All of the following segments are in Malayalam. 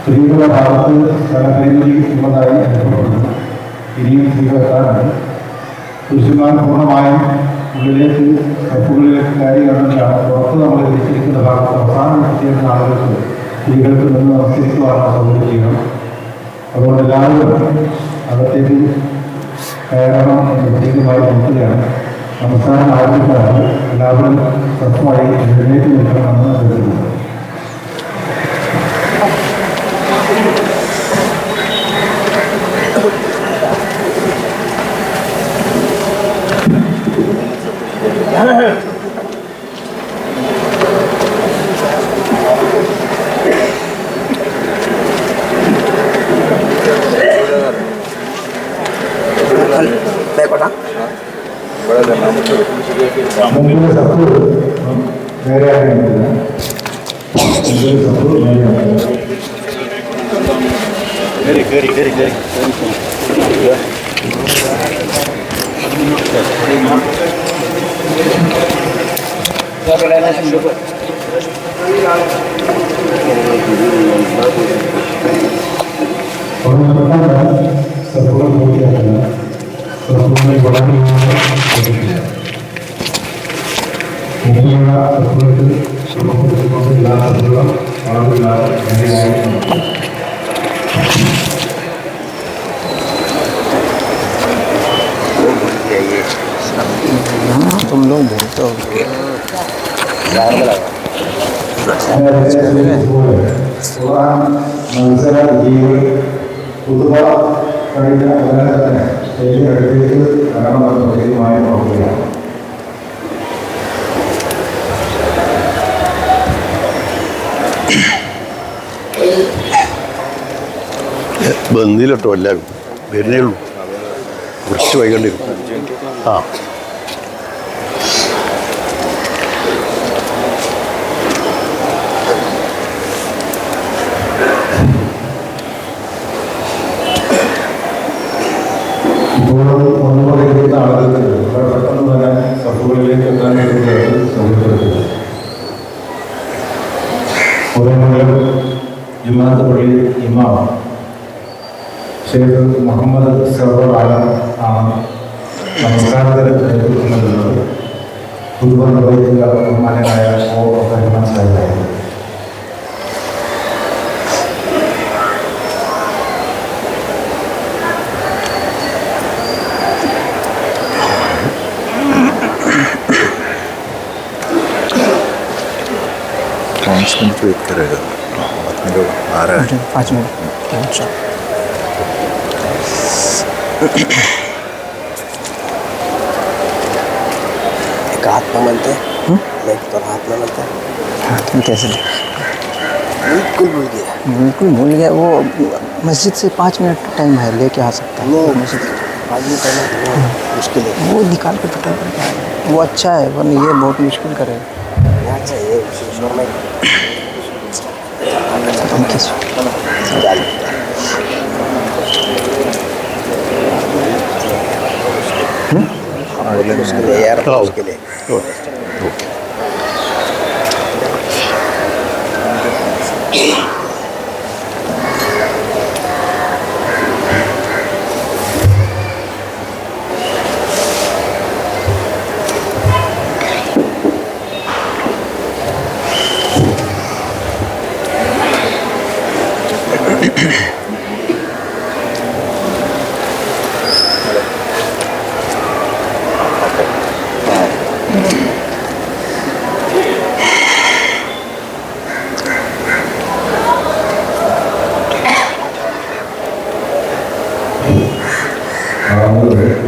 സ്ത്രീകളുടെ ഭാഗത്ത് സ്ഥലപരിമിതി ഉള്ളതായി അനുഭവപ്പെടുന്നു. ഇനിയും സ്ത്രീകൾ എത്താറുണ്ട്. പുരുഷന്മാർ പൂർണ്ണമായും ഉള്ളിലേക്ക് സ്റ്റെപ്പുകളിലേക്ക് കയറി കണ്ടിട്ടാണ് പുറത്ത് നമ്മൾ തിരിച്ചിരിക്കുന്ന ഭാഗത്ത് അവസാനം എത്തിയിരുന്ന ആളുകൾക്ക് സ്ത്രീകൾക്ക് നിന്ന് നമസ്കരിക്കുവാനുള്ള സൗകര്യം ചെയ്യണം. അതുകൊണ്ട് എല്ലാവരും അകത്തേക്ക് കയറണം എന്ന് പ്രത്യേകമായി നോക്കുകയാണ്. നമസ്കാരം ആരംഭിക്കാറ് എല്ലാവരും സ്വസ്ഥമായി എഴുന്നേറ്റ് നിൽക്കണമെന്ന് കരുതുന്നു. तुम लोग बोलते हो ബന്ധിയിലിട്ടോ എല്ലാവരും വരുന്നേ ഉള്ളൂ. കുറച്ച് വൈകേണ്ടി വരും. ആ ഒന്നുകൊണ്ടിരിക്കുന്ന ആളുകൾക്ക് പെട്ടെന്ന് തന്നെ സഭകളിലേക്ക് എത്താനായിട്ട് സൗകര്യപ്പെടുത്തുക. ഉദയമംഗലം ജുമാഅത്ത് പള്ളി ഇമാം ഷെയ്ഖ് മുഹമ്മദ് സർവർ ആലം ആണ് നമസ്കാരത്തിന് നേതൃത്വം നൽകുന്നത്. കുടുംബ നിർവഹിക്കുക ബഹുമാനായ ഓ റഹ്മാൻ സാഹിബായിരുന്നു. वेट करेगा 5 मिनट अच्छा एक हाथ में मिलते एक तो हाथ में मिलते हाथ में कैसे बिल्कुल भूल गया वो मस्जिद से 5 मिनट टाइम है लेके आ सकता है वो मस्जिद 5 मिनट टाइम मुश्किल है वो निकाल के पता करके वो अच्छा है वरना ये बहुत मुश्किल करेगा यहाँ चाहिए में थैंक यू उसके लिए यार उसके लिए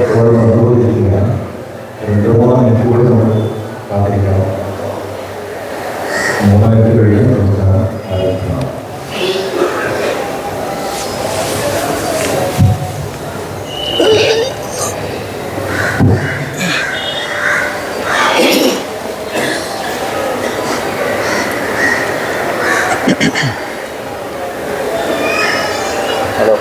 ഇപ്പോൾ വന്നുകൊണ്ടിരിക്കുകയാണ്. 2-3 മിനിറ്റ് കൂടി നമ്മൾ കാത്തിരിക്കണം. 3 മിനിറ്റ് കഴിയും നമസ്കാരം ആരംഭിക്കണം. ഹലോ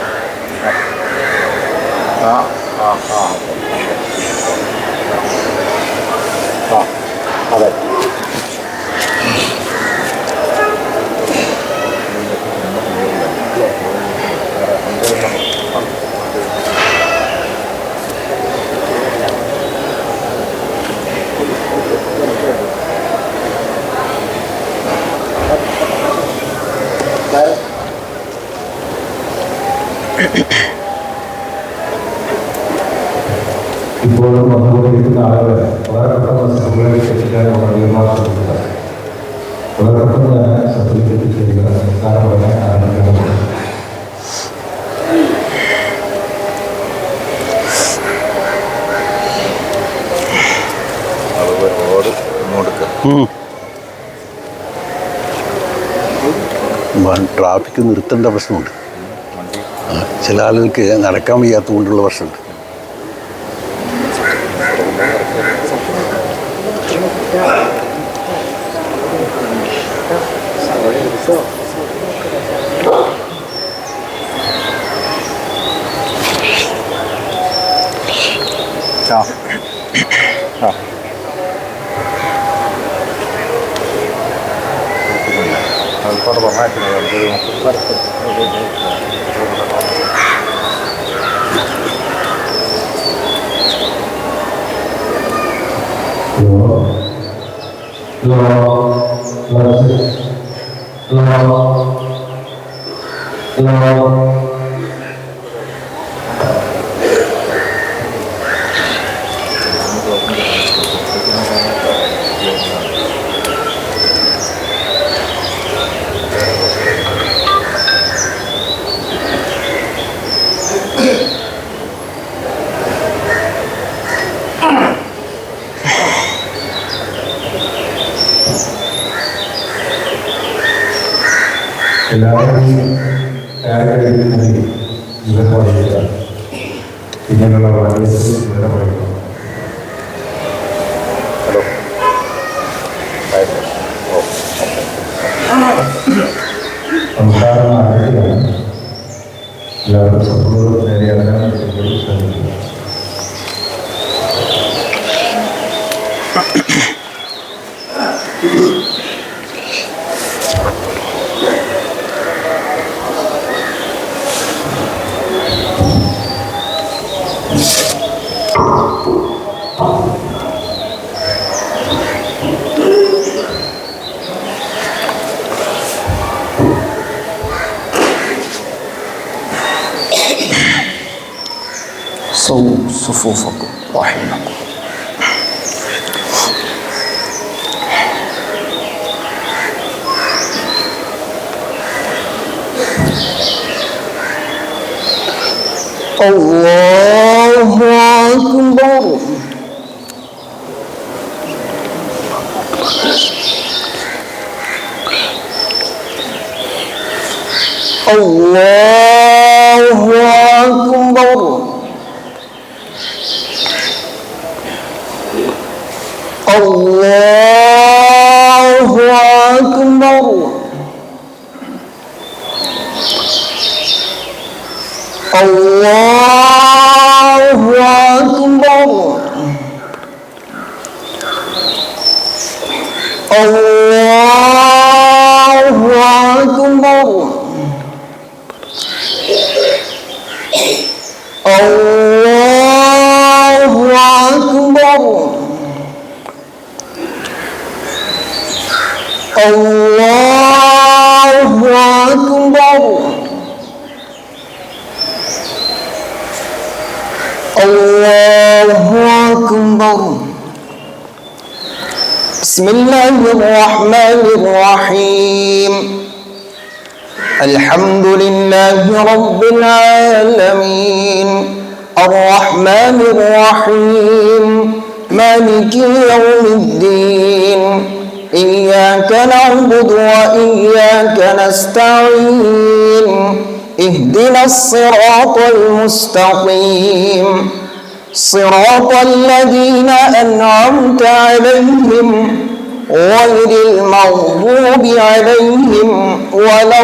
അതെ ഇപ്പോഴും വന്നുകൊണ്ടിരിക്കുന്ന ആളുകളെ വളരെ പെട്ടെന്ന് സഭകളിലേക്ക് എത്തിക്കാനുള്ള തീരുമാനം എടുക്കുക. വളരെ പെട്ടെന്ന് തന്നെ സഭയിലേക്ക് എത്തിച്ചേരുക. സംസ്കാരം ഉടനെ ആരംഭിക്കേണ്ടതുണ്ട്. ട്രാഫിക് നിർത്തേണ്ട പ്രശ്നമുണ്ട്. ചില ആളുകൾക്ക് നടക്കാൻ വയ്യാത്തത് കൊണ്ടുള്ള പ്രശ്നമുണ്ട്. എല്ലാവരും വിവരം പറയുക. ഇങ്ങനെയുള്ള വാർത്തകൾ വിവരം പറയുക. സംസ്കാരം ആരംഭിക്കുകയാണ്. എല്ലാവരും സപ്പോർട്ട് നേടിയെടുക്കാൻ ശ്രമിക്കുക. صووا صفوفكم رحمكم. الله أكبر. الله أكبر. الله أكبر. الله أكبر. الله أكبر الله أكبر الله أكبر الله أكبر بسم الله الرحمن الرحيم الحمد لله رب العالمين الرحمن الرحيم مالك يوم الدين إياك نعبد وإياك نستعين اهدنا الصراط المستقيم صراط الذين أنعمت عليهم غير المغضوب عليهم ولا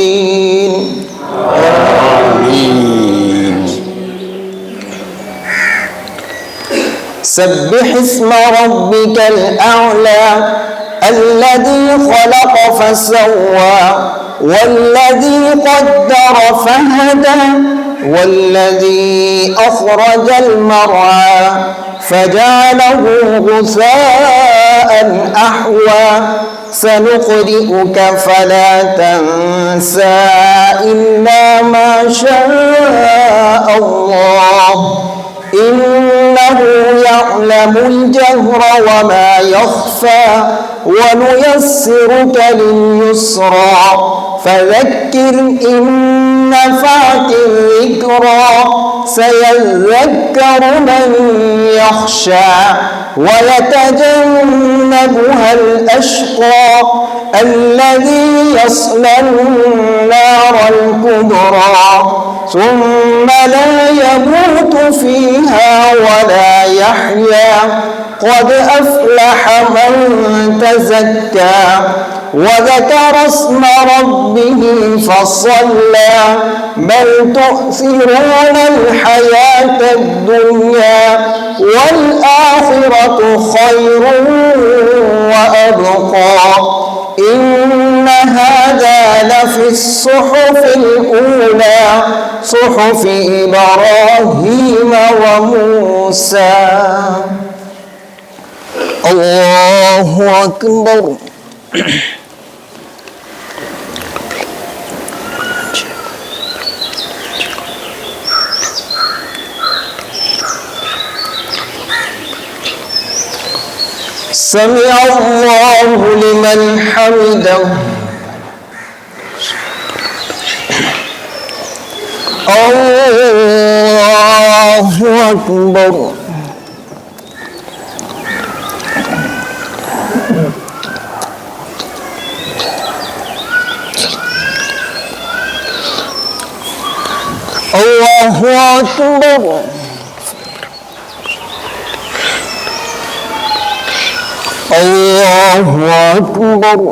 الضالين آمين. سبح اسم ربك الأعلى الذي خلق فسوى والذي قدر فهدى والذي أخرج المرعى فجعله غثاء أحوى سنقرئك فلا تنسى إلا ما شاء الله إنه يعلم الجهر وما يخفى ونيسرك لليسرى فذكر إن نفعت الذكرى سيذكر من يخشى ويتجنبها الأشقى الذي يصلى النار الكبرى ثم لا يموت فيها ولا يحيا قد أفلح من تزكى وذكر اسم ربه فصلى بل تؤثرون الحياة الدنيا والآخرة خير وأبقى إن هذا لفي الصحف الأولى صحف إبراهيم وموسى الله أكبر سمع الله لمن حمده الله أكبر الله أكبر الله أكبر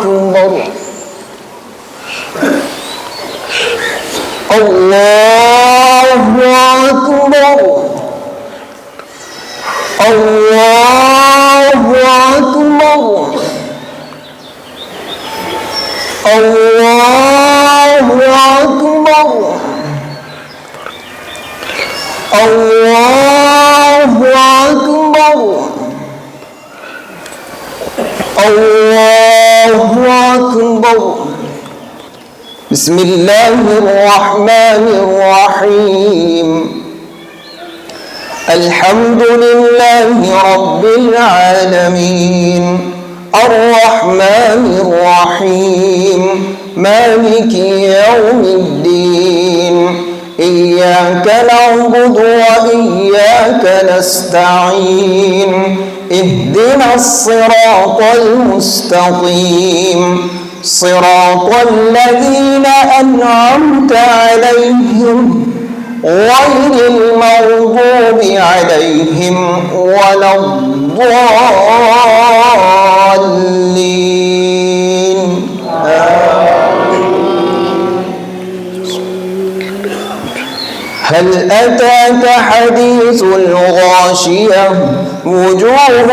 الله أكبر الله أكبر الله أكبر الله أكبر الله أكبر الله أكبر بسم الله الرحمن الرحيم الحمد لله رب العالمين الرحمن الرحيم مالك يوم الدين إياك نعبد وإياك نستعين اهدنا الصراط المستقيم صراط الذين أنعمت عليهم غير المغضوب عليهم ولا الضالين. هل أتاك حديث الغاشية وجوه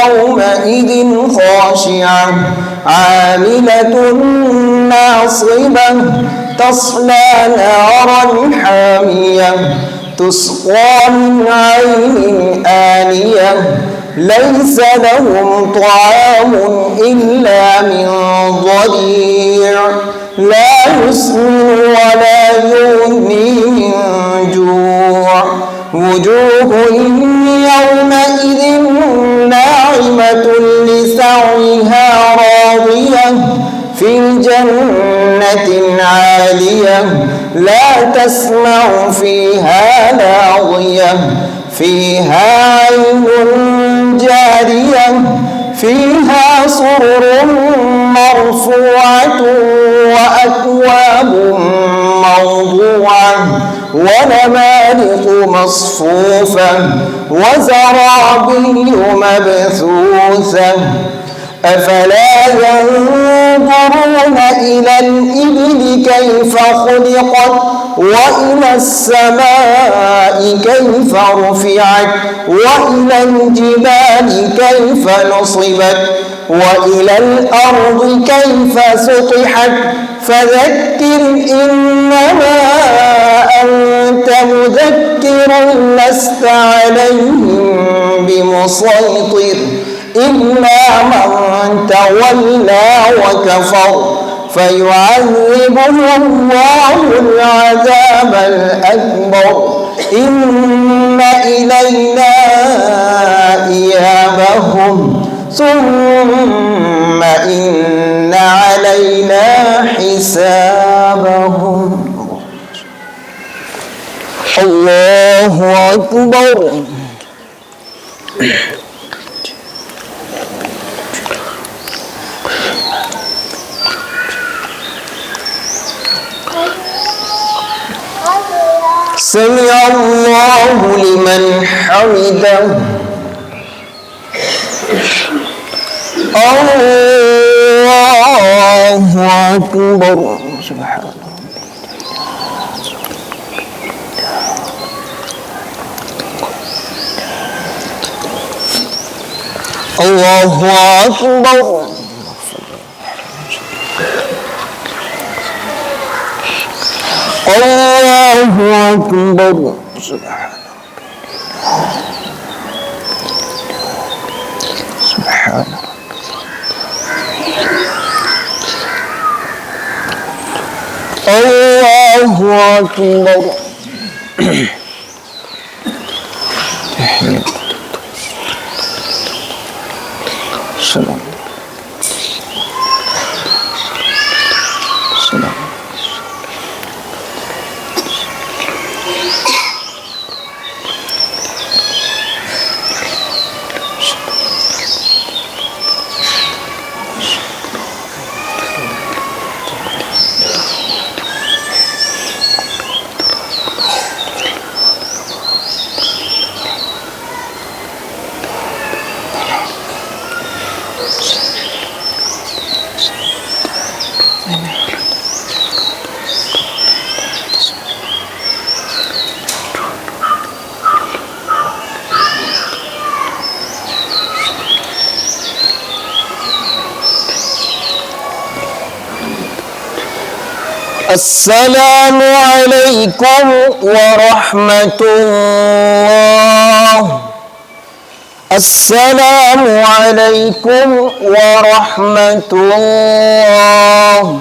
يومئذ خاشعة عاملة ناصبة تصلى نارا حامية تسقى من عين آنية ليس لهم طعام إلا من ضريع لا يسمن ولا يغني من جوع وجوه يومئذ ناعمة لسعيها راضية في جنة عالية لا تسمع فيها لاغية فيها عين جارية فيها سرر مرفوعة وأكواب موضوعة ونمارق مصفوفة وزرابي مبثوثة أفلا ينظرون إلى الإبل كيف خلقت وإلى السماء كيف رفعت وإلى الجبال كيف نصبت وإلى الأرض كيف سطحت فذكر إنما أنت مذكر لست عليهم بمسيطر إلا من تولى وكفر فيعذبه الله العذاب الأكبر إن إلينا إيابهم ثم إن علينا حسابهم. الله أكبر. سمع الله لمن حمده. الله أكبر. سبحان الله. الله أكبر. الله أكبر. سبحان سبحان الله أكبر. سلام سلام. السلام عليكم ورحمة الله. السلام عليكم ورحمة الله.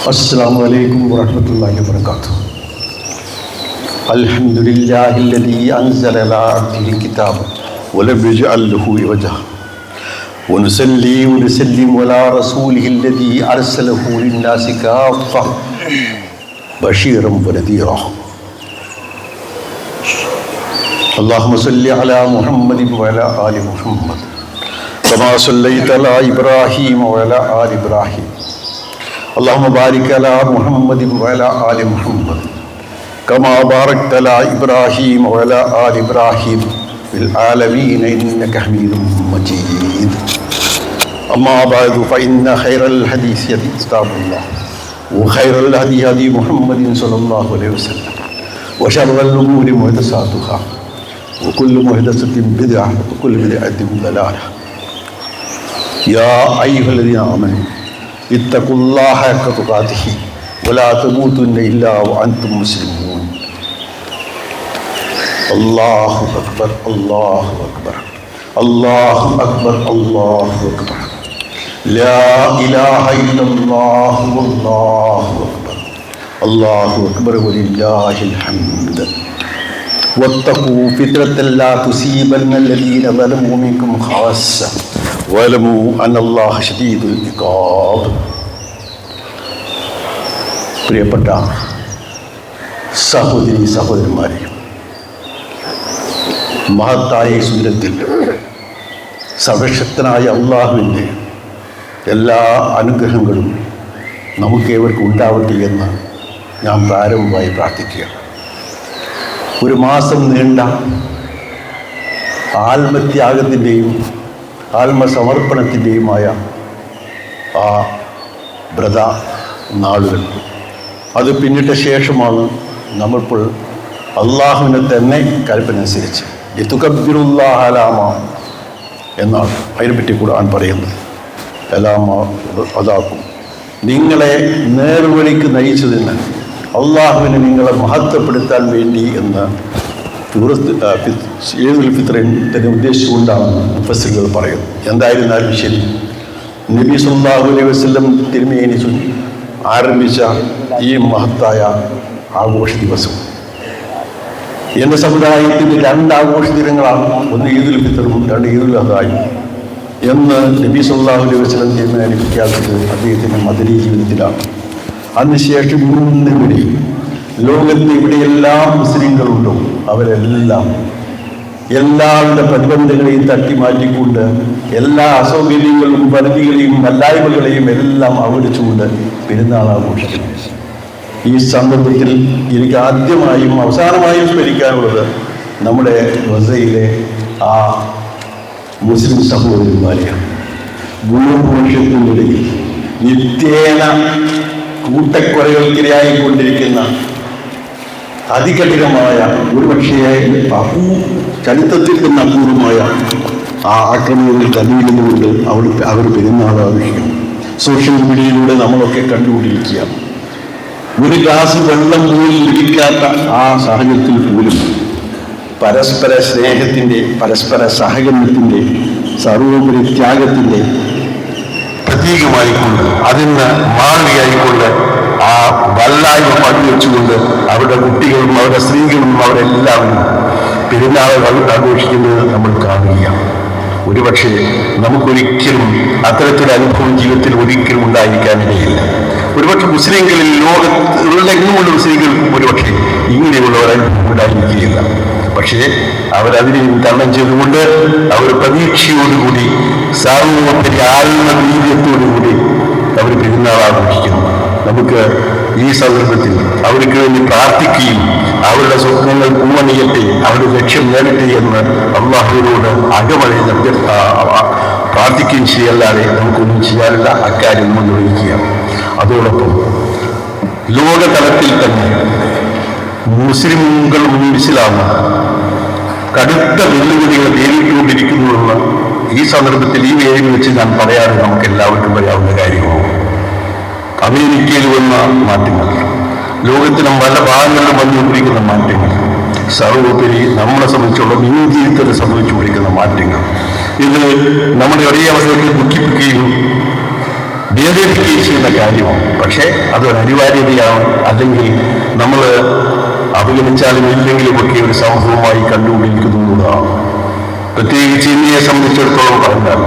السلام عليكم ورحمة الله وبركاته. الحمد لله الذي أنزل على عبده الكتاب ولم يجعل له عوجا ونصلي ونسلم على رسوله الذي أرسله للناس كافة بشيرا ونذيرا. اللهم صل على محمد وعلى آل محمد كما صليت على إبراهيم وعلى آل إبراهيم. اللهم بارك على محمد وعلى آل محمد كما باركت على إبراهيم وعلى آل إبراهيم في العالمين إنك حميد مجيد. أما بعد فإن خير الحديث كتاب الله وخير الهدي هدي محمد صلى الله عليه وسلم وشر الأمور محدثاتها وكل محدثة بدعة وكل بدعة ضلالة. يا أيها الذين آمنوا اتقوا الله حق تقاته ولا تموتن إلا وأنتم مسلمون. الله أكبر الله أكبر الله أكبر الله أكبر لا إله إلا الله والله أكبر الله أكبر ولله الحمد. واتقوا فتنة لا تصيبن الذين ظلموا منكم خاصة واعلموا أن الله شديد العقاب. പ്രിയപ്പെട്ട സഹോദരി സഹോദരന്മാരെ, മഹത്തായ സുദിനത്തിൽ സർവശക്തനായ അള്ളാഹുവിൻ്റെ എല്ലാ അനുഗ്രഹങ്ങളും നമുക്കേവർക്കും ഉണ്ടാവട്ടെ എന്ന് ഞാൻ പ്രാരംഭമായി പ്രാർത്ഥിക്കുകയാണ്. ഒരു മാസം നീണ്ട ആത്മത്യാഗത്തിൻ്റെയും ആത്മസമർപ്പണത്തിൻ്റെയുമായ ആ വ്രത നാളുകൾ അത് പിന്നിട്ട ശേഷമാണ് നമ്മളിപ്പോൾ അള്ളാഹുവിനെ തന്നെ കൽപ്പന അനുസരിച്ച് ലിതുകബ്ബിറുല്ലാഹ അലാമ എന്നാണ് അതിനെപ്പറ്റി ഖുർആൻ പറയുന്നത്. അലാമ അതാക്കും, നിങ്ങളെ നേർവഴിക്ക് നയിച്ചതിന് അള്ളാഹുവിനെ നിങ്ങളെ മഹത്വപ്പെടുത്താൻ വേണ്ടി എന്ന് ഈദുൽ ഫിത്റിനെ ഉദ്ദേശിച്ചുകൊണ്ടാണ് മുഫസ്സിറുകൾ പറയുന്നത്. എന്തായിരുന്നാലും ശരി, നബി സല്ലല്ലാഹു അലൈഹി വസല്ലം തിരുമേനി ആരംഭിച്ച ഈ മഹത്തായ ആഘോഷ ദിവസം എൻ്റെ സമുദായത്തിൻ്റെ രണ്ട് ആഘോഷ ദിനങ്ങളാണ്. ഒന്ന് ഈദുൽ ഫിത്റും രണ്ട് ഈദുൽ അദ്ഹായും എന്ന് നബി സല്ലല്ലാഹു അലൈഹി വസല്ലം തിരുമേനി പ്രഖ്യാപിച്ചത് അദ്ദേഹത്തിൻ്റെ മദനി ജീവിതത്തിലാണ്. അതിനുശേഷം ഇവിടെ ലോകത്ത് ഇവിടെയെല്ലാം മുസ്ലിങ്ങളുണ്ടോ അവരെല്ലാം എല്ലാവരുടെ പ്രതിബന്ധങ്ങളെയും തട്ടി മാറ്റിക്കൊണ്ട് എല്ലാ അസൗകര്യങ്ങളും പരിധികളെയും വല്ലായ്മകളെയും എല്ലാം അവഗണിച്ചുകൊണ്ട് പെരുന്നാൾ ആഘോഷിക്കുന്നു. ഈ സന്ദർഭത്തിൽ എനിക്ക് ആദ്യമായും അവസാനമായും സ്മരിക്കാനുള്ളത് നമ്മുടെ ഗസയിലെ ആ മുസ്ലിം സഹോദരന്മാരെയാണ്. ഭൂഭൂഷത്തിനിടയിൽ നിത്യേന കൂട്ടക്കൊലകൾക്കിരയായിക്കൊണ്ടിരിക്കുന്ന അതികഠിനമായ ഒരുപക്ഷേ ചരിത്രത്തിൽ തന്നെ അപൂർവമായ ആ ആക്രമണങ്ങൾ തടയിടുന്നുകൊണ്ട് അവർ പെരുന്നാൾ ആഘോഷിക്കുന്നു. സോഷ്യൽ മീഡിയയിലൂടെ നമ്മളൊക്കെ കണ്ടുകൊണ്ടിരിക്കുക. ഒരു ഗ്ലാസ് വെള്ളം പോലും ലഭിക്കാത്ത ആ സാഹചര്യത്തിൽ പോലും പരസ്പര സ്നേഹത്തിൻ്റെ, പരസ്പര സഹകരണത്തിൻ്റെ, സർവോപരി ത്യാഗത്തിൻ്റെ പ്രതീകമായിക്കൊണ്ട് അതിന് മാതൃകയായിക്കൊണ്ട് ആ വല്ലായ്മ പങ്കുവെച്ചുകൊണ്ട് അവരുടെ കുട്ടികളും അവരുടെ സ്ത്രീകളും അവരെല്ലാവരും പെരുന്നാളുകൾ ആഘോഷിക്കുന്നത് നമ്മൾ കാണുകയാണ്. ഒരുപക്ഷെ നമുക്കൊരിക്കലും അത്തരത്തിലുള്ള അനുഭവം ജീവിതത്തിൽ ഒരിക്കലും ഉണ്ടായിരിക്കാനിടയില്ല. ഒരുപക്ഷെ മുസ്ലിങ്ങളിൽ ലോകത്തുള്ള മുസ്ലിങ്ങൾ ഒരുപക്ഷെ ഇങ്ങനെയുള്ള അനുഭവം ഉണ്ടായിരിക്കുകയില്ല. പക്ഷേ അവരതിനെ തരണം ചെയ്തുകൊണ്ട് അവർ പ്രതീക്ഷയോടുകൂടി സാമൂഹ്യത്തിൻ്റെ ആത്മവീര്യത്തോടുകൂടി അവർ പെരുന്നാൾ ആഘോഷിക്കുന്നു. നമുക്ക് ഈ സന്ദർഭത്തിൽ അവർക്ക് വേണ്ടി പ്രാർത്ഥിക്കുകയും അവരുടെ സ്വപ്നങ്ങൾ പൂവണിയട്ടെ, അവരുടെ ലക്ഷ്യം നേടട്ടെ എന്ന് അള്ളാഹുവിനോട് അകമഴി പ്രാർത്ഥിക്കുകയും ചെയ്യല്ലാതെ നമുക്കൊന്നും ചെയ്യാനുള്ള അക്കാര്യം നമ്മൾ നിർവഹിക്കുക. അതോടൊപ്പം ലോകതലത്തിൽ തന്നെ മുസ്ലിമുകൾ മുൻപിലാണ് കടുത്ത വെല്ലുവിളികൾ നേരിട്ടുകൊണ്ടിരിക്കുന്നുവെന്ന് ഈ സന്ദർഭത്തിൽ ഈ വേദിയിൽ വെച്ച് ഞാൻ പറയാതെ നമുക്ക് എല്ലാവർക്കും പറയാവുന്ന കാര്യമാണ്. അമേരിക്കയിൽ വന്ന മാറ്റങ്ങൾ, ലോകത്തിനും പല ഭാഗങ്ങളിലും വന്നുകൊണ്ടിരിക്കുന്ന മാറ്റങ്ങൾ, സർവോപരി നമ്മളെ സംബന്ധിച്ചുള്ള ജീവിതത്തിൽ സംഭവിച്ചുകൊണ്ടിരിക്കുന്ന മാറ്റങ്ങൾ, ഇത് നമ്മുടെ ഒരേ അവസരത്തിൽ ദുഃഖിപ്പിക്കുകയും വേദനിപ്പിക്കുകയും ചെയ്യുന്ന കാര്യമാണ്. പക്ഷേ അതൊരു അനിവാര്യതയാണ്. അല്ലെങ്കിൽ നമ്മൾ അവഗണിച്ചാലും ഇല്ലെങ്കിലും ഒക്കെ ഒരു സംഭവമായി കണ്ടുകൊണ്ടിരിക്കുന്നതാണ്. പ്രത്യേകിച്ച് ഇന്ത്യയെ സംബന്ധിച്ചിടത്തോളം പറഞ്ഞാൽ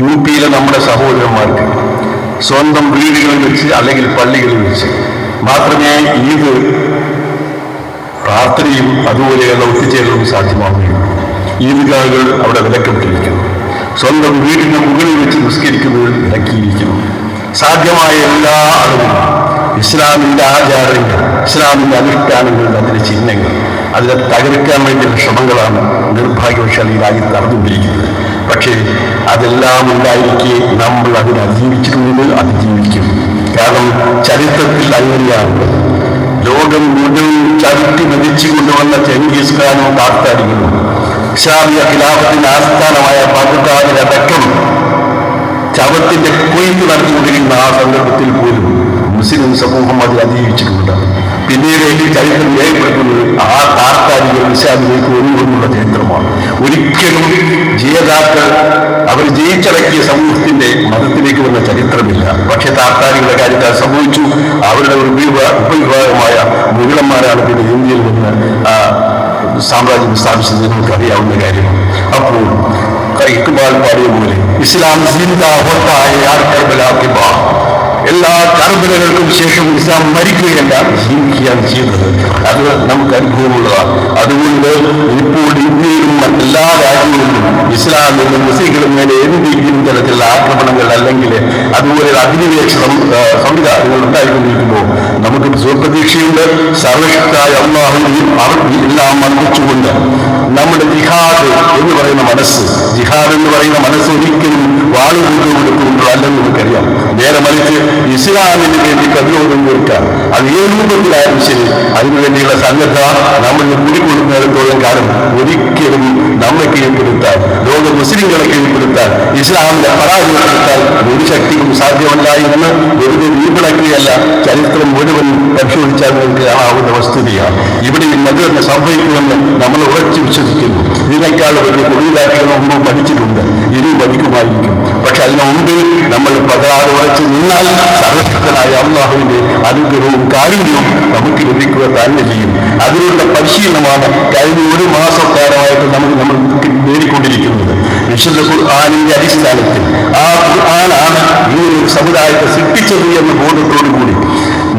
UP നമ്മുടെ സഹോദരന്മാർക്ക് സ്വന്തം വീടുകളിൽ വെച്ച് അല്ലെങ്കിൽ പള്ളികളിൽ വെച്ച് മാത്രമേ ഈദ് പ്രാർത്ഥനയും അതുപോലെയുള്ള ഒത്തുചേരലും സാധ്യമാവുകയുള്ളൂ. ഈദ്ഗാഹുകൾ അവിടെ വിലക്കപ്പെട്ടിരിക്കുന്നു. സ്വന്തം വീടിന് മുകളിൽ വെച്ച് നിസ്കരിക്കുന്നത് വിലക്കിയിരിക്കുന്നു. സാധ്യമായ എല്ലാ അളവിലും ഇസ്ലാമിൻ്റെ ആചാരങ്ങൾ, ഇസ്ലാമിൻ്റെ അനുഷ്ഠാനങ്ങൾ, അതിൻ്റെ ചിഹ്നങ്ങൾ അതിനെ തകർക്കാൻ വേണ്ടിയുള്ള ശ്രമങ്ങളാണ് നിർഭാഗ്യവശാൽ ഈ രാജ്യത്ത് നടന്നുകൊണ്ടിരിക്കുന്നത്. പക്ഷേ അതെല്ലാം ഉണ്ടായിരിക്കെ നമ്മൾ അതിനെ അതിജീവിച്ചിട്ടുണ്ടെങ്കിൽ അതിജീവിക്കും. കാരണം ചരിത്രത്തിൽ അങ്ങനെയാണ്. ലോകം മുഴുവൻ ചവിട്ടി മെതിച്ചു കൊണ്ടുവന്ന ചെങ്കിസ് ഖാനും താത്താരികളും ഇസ്ലാമിക ഖിലാഫത്തിന്റെ ആസ്ഥാനമായ ബഗ്ദാദിലടക്കം ചവത്തിന്റെ കൊയ്ത്ത് നടത്തിക്കൊണ്ടിരിക്കുന്ന ആ സന്ദർഭത്തിൽ പോലും മുസ്ലിം സമൂഹം അതിൽ അതിജീവിച്ചിട്ടുണ്ട്. പിന്നീട് ഈ ചരിത്രം രേഖപ്പെടുത്തുന്നത് ആ താർക്കാലികൾ ഇസ്ലാമിലേക്ക് ഒന്നുകൊണ്ടുള്ള ചരിത്രമാണ്. ഒരിക്കലും ജേതാക്കൾ അവർ ജയിച്ചടക്കിയ സമൂഹത്തിന്റെ മതത്തിലേക്ക് വന്ന ചരിത്രമില്ല. പക്ഷെ താർക്കാലികളുടെ കാര്യത്തിൽ അത് സംഭവിച്ചു. അവരുടെ ഒരു ഉപവിഭാഗമായ മുഗളന്മാരാണ് പിന്നെ ഇന്ത്യയിൽ നിന്ന് സാമ്രാജ്യം സ്ഥാപിച്ചത് നമുക്ക് അറിയാവുന്ന കാര്യമാണ്. അപ്പോൾ ഇക്ബാൽ പാടിയ പോലെ ഇസ്ലാം എല്ലാ കർബലകൾക്കും ശേഷം ഇസ്ലാം മരിക്കുകയല്ല, ജീവിക്കുകയാണ് ചെയ്തത്. അത് നമുക്ക് അനുഭവമുള്ളതാണ്. അതുകൊണ്ട് ഇപ്പോൾ ഇന്ത്യയിലും മറ്റെല്ലാ രാജ്യങ്ങളിലും ഇസ്ലാമിലും മുസ്ലിങ്ങളും മേലെ എന്തെങ്കിലും തരത്തിലുള്ള ആക്രമണങ്ങൾ അല്ലെങ്കിൽ അതുപോലെ അധിനിവേശ സംവിധാനങ്ങൾ ഉണ്ടായിക്കൊണ്ടിരിക്കുമ്പോൾ നമുക്ക് സുപ്രതീക്ഷയുണ്ട്. സർവശക്തരായ അല്ലാഹുവിനെയും എല്ലാം മർദ്ദിച്ചുകൊണ്ട് നമ്മുടെ ജിഹാദ് എന്ന് പറയുന്ന മനസ്സ് ഒരിക്കലും വാളുകൊണ്ടുകൊടുക്കുന്നുണ്ടോ അല്ലെന്ന് നമുക്കറിയാം. നേരെ മറിച്ച് ഇസ്ലാമിന് വേണ്ടി പ്രതിരോധം തീർക്കാൻ അത് ഏത് രൂപത്തിലായാലും ശരി അതിനുവേണ്ടിയുള്ള സന്നദ്ധ നമ്മൾ കൂടിക്കൊടുക്കുന്നിടത്തോളം കാലം ഒരിക്കലും നമ്മെ കീഴ്പ്പെടുത്താൻ, ലോക മുസ്ലിങ്ങളെ കീഴ്പ്പെടുത്താൻ, ഇസ്ലാമിനെ പരാജയപ്പെടുത്താൻ ഒരു ശക്തിക്കും സാധ്യമല്ല എന്ന് വെറുതെ വീപിളക്കുകയല്ല, ചരിത്രം മുഴുവൻ പരിശോധിച്ചാൽ നമുക്ക് കാണാവുന്ന വസ്തുതയാണ്. ഇവിടെ ഇന്നത് തന്നെ സംഭവിക്കുമെന്ന് നമ്മൾ ഉറച്ചു വിശ്വസിക്കുന്നു. ഇതിനേക്കാൾ വലിയ തൊഴിലാളികൾ മുമ്പ് പഠിച്ചിട്ടുണ്ട്, ഇനിയും പഠിക്കുമായിരിക്കും. പക്ഷെ അതിനു മുമ്പിൽ നമ്മൾ പകരാതെ ഉറച്ചു നിന്നാൽ സർവശക്തനായ അല്ലാഹുവിന്റെ അനുഗ്രഹവും കാരുണ്യവും നമുക്ക് ലഭിക്കുക തന്നെ ചെയ്യും. അതിനുള്ള പരിശീലനമാണ് കഴിഞ്ഞ ഒരു മാസക്കാലമായിട്ട് നമ്മൾ നേടിക്കൊണ്ടിരിക്കുന്നത്. വിശുദ്ധ ഖുർആനിന്റെ അടിസ്ഥാനത്തിൽ ആ ഖുർആനാണ് ഈ ഒരു സമുദായത്തെ സൃഷ്ടിച്ചത് എന്ന ബോധത്തോടു കൂടി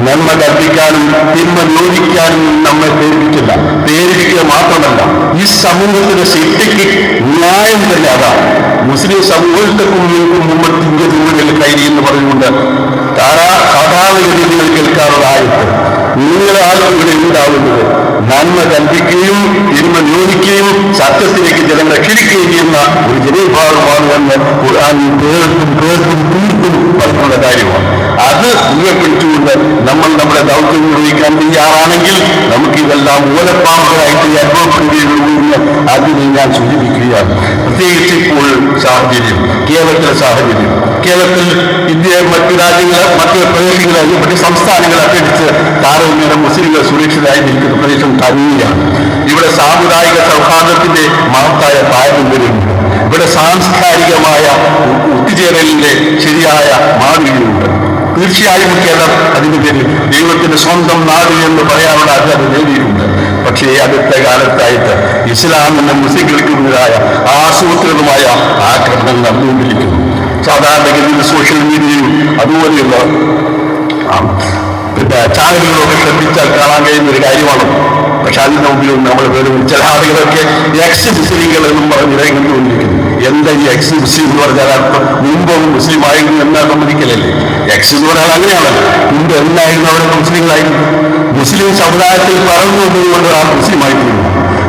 നന്മ കൽപ്പിക്കാനും തിന്മ യോജിക്കാനും നമ്മെ പ്രേരിപ്പിക്കില്ല. പ്രേരിപ്പിക്കുക മാത്രമല്ല, ഈ സമൂഹത്തിന്റെ സൃഷ്ടിക്ക് ന്യായം തന്നെ അതാണ്. മുസ്ലിം സമൂഹത്തിനും മുമ്പ് ദൂരങ്ങളിൽ കയറി എന്ന് പറഞ്ഞുകൊണ്ട് സാധാരണഗതിയിൽ നിങ്ങൾ കേൾക്കാറുള്ള ആയത്ത്, നിങ്ങളാണ് ഇവിടെ ഉണ്ടാവുന്നത് നന്മ കൽപ്പിക്കുകയും തിന്മ യോജിക്കുകയും സത്യത്തിലേക്ക് ജനങ്ങളെ ക്ഷണിക്കുകയും ചെയ്യുന്ന ഒരു ജനവിഭാഗമാണ് എന്ന് ഖുർആൻ തീർത്തും പറഞ്ഞുള്ള കാര്യമാണ്. അത് മുഖപ്പിടിച്ചുകൊണ്ട് നമ്മൾ നമ്മുടെ ദൗത്യം നിർവഹിക്കാൻ തയ്യാറാണെങ്കിൽ നമുക്ക് ഇതെല്ലാം മൂലപ്പാമ്പുകളായിട്ട് അനുഭവപ്പെടുകയുള്ളൂ എന്ന് അതിനെ ഞാൻ സൂചിപ്പിക്കുകയാണ്. പ്രത്യേകിച്ച് ഇപ്പോൾ സാഹചര്യം, കേരളത്തിൽ ഇന്ത്യ മറ്റു രാജ്യങ്ങൾ, മറ്റു പ്രദേശങ്ങളെ, മറ്റു സംസ്ഥാനങ്ങളെ അപേക്ഷിച്ച് താരതമ്യേന മുസ്ലിങ്ങൾ സുരക്ഷിതരായി നിൽക്കുന്ന പ്രദേശം തന്നെയാണ്. ഇവിടെ സാമുദായിക സൗഹാർദ്ദത്തിന്റെ മഹത്തായ പാരമ്പര്യമുണ്ട്. ഇവിടെ സാംസ്കാരികമായ ഒത്തുചേരലിന്റെ ശരിയായ മാതൃകയുണ്ട്. തീർച്ചയായും കേരളം അതിന്റെ പേരിൽ ദൈവത്തിന്റെ സ്വന്തം നാട് എന്ന് പറയാനുള്ള അത് നേടിയിട്ടുണ്ട്. പക്ഷേ അടുത്ത കാലത്തായിട്ട് ഇസ്ലാമിനും മുസ്ലിങ്ങൾക്കുമെതിരായ ആസൂത്രിതമായ ആക്രമണം നടന്നുകൊണ്ടിരിക്കുന്നു. സാധാരണഗതിയിൽ സോഷ്യൽ മീഡിയയും അതുപോലെയുള്ള ചാനലുകളൊക്കെ ശ്രദ്ധിച്ചാൽ കാണാൻ കഴിയുന്ന ഒരു കാര്യമാണ്. പക്ഷെ അതിന് മുമ്പിലും നമ്മൾ പേരും ചില ആളുകളൊക്കെ എക്സ് മുസ്ലിങ്ങൾ എന്നും പറഞ്ഞ് രംഗത്തുകൊണ്ടിരിക്കുന്നു. എന്താ ഈ എക്സ് മുസ്ലിം എന്ന് പറഞ്ഞാൽ അർത്ഥം മുമ്പ് മുസ്ലിം ആയിരുന്നു എന്നാൽ സമ്മതിക്കലല്ലേ? എക്സ് എന്ന് പറഞ്ഞാൽ അങ്ങനെയാണല്ലോ. മുമ്പ് എന്നായിരുന്നു അവിടെ മുസ്ലിങ്ങളായിരുന്നു. മുസ്ലിം സമുദായത്തിൽ വളർന്നു വന്നതുകൊണ്ട് ആ മുസ്ലിമായിത്തീരുന്നു.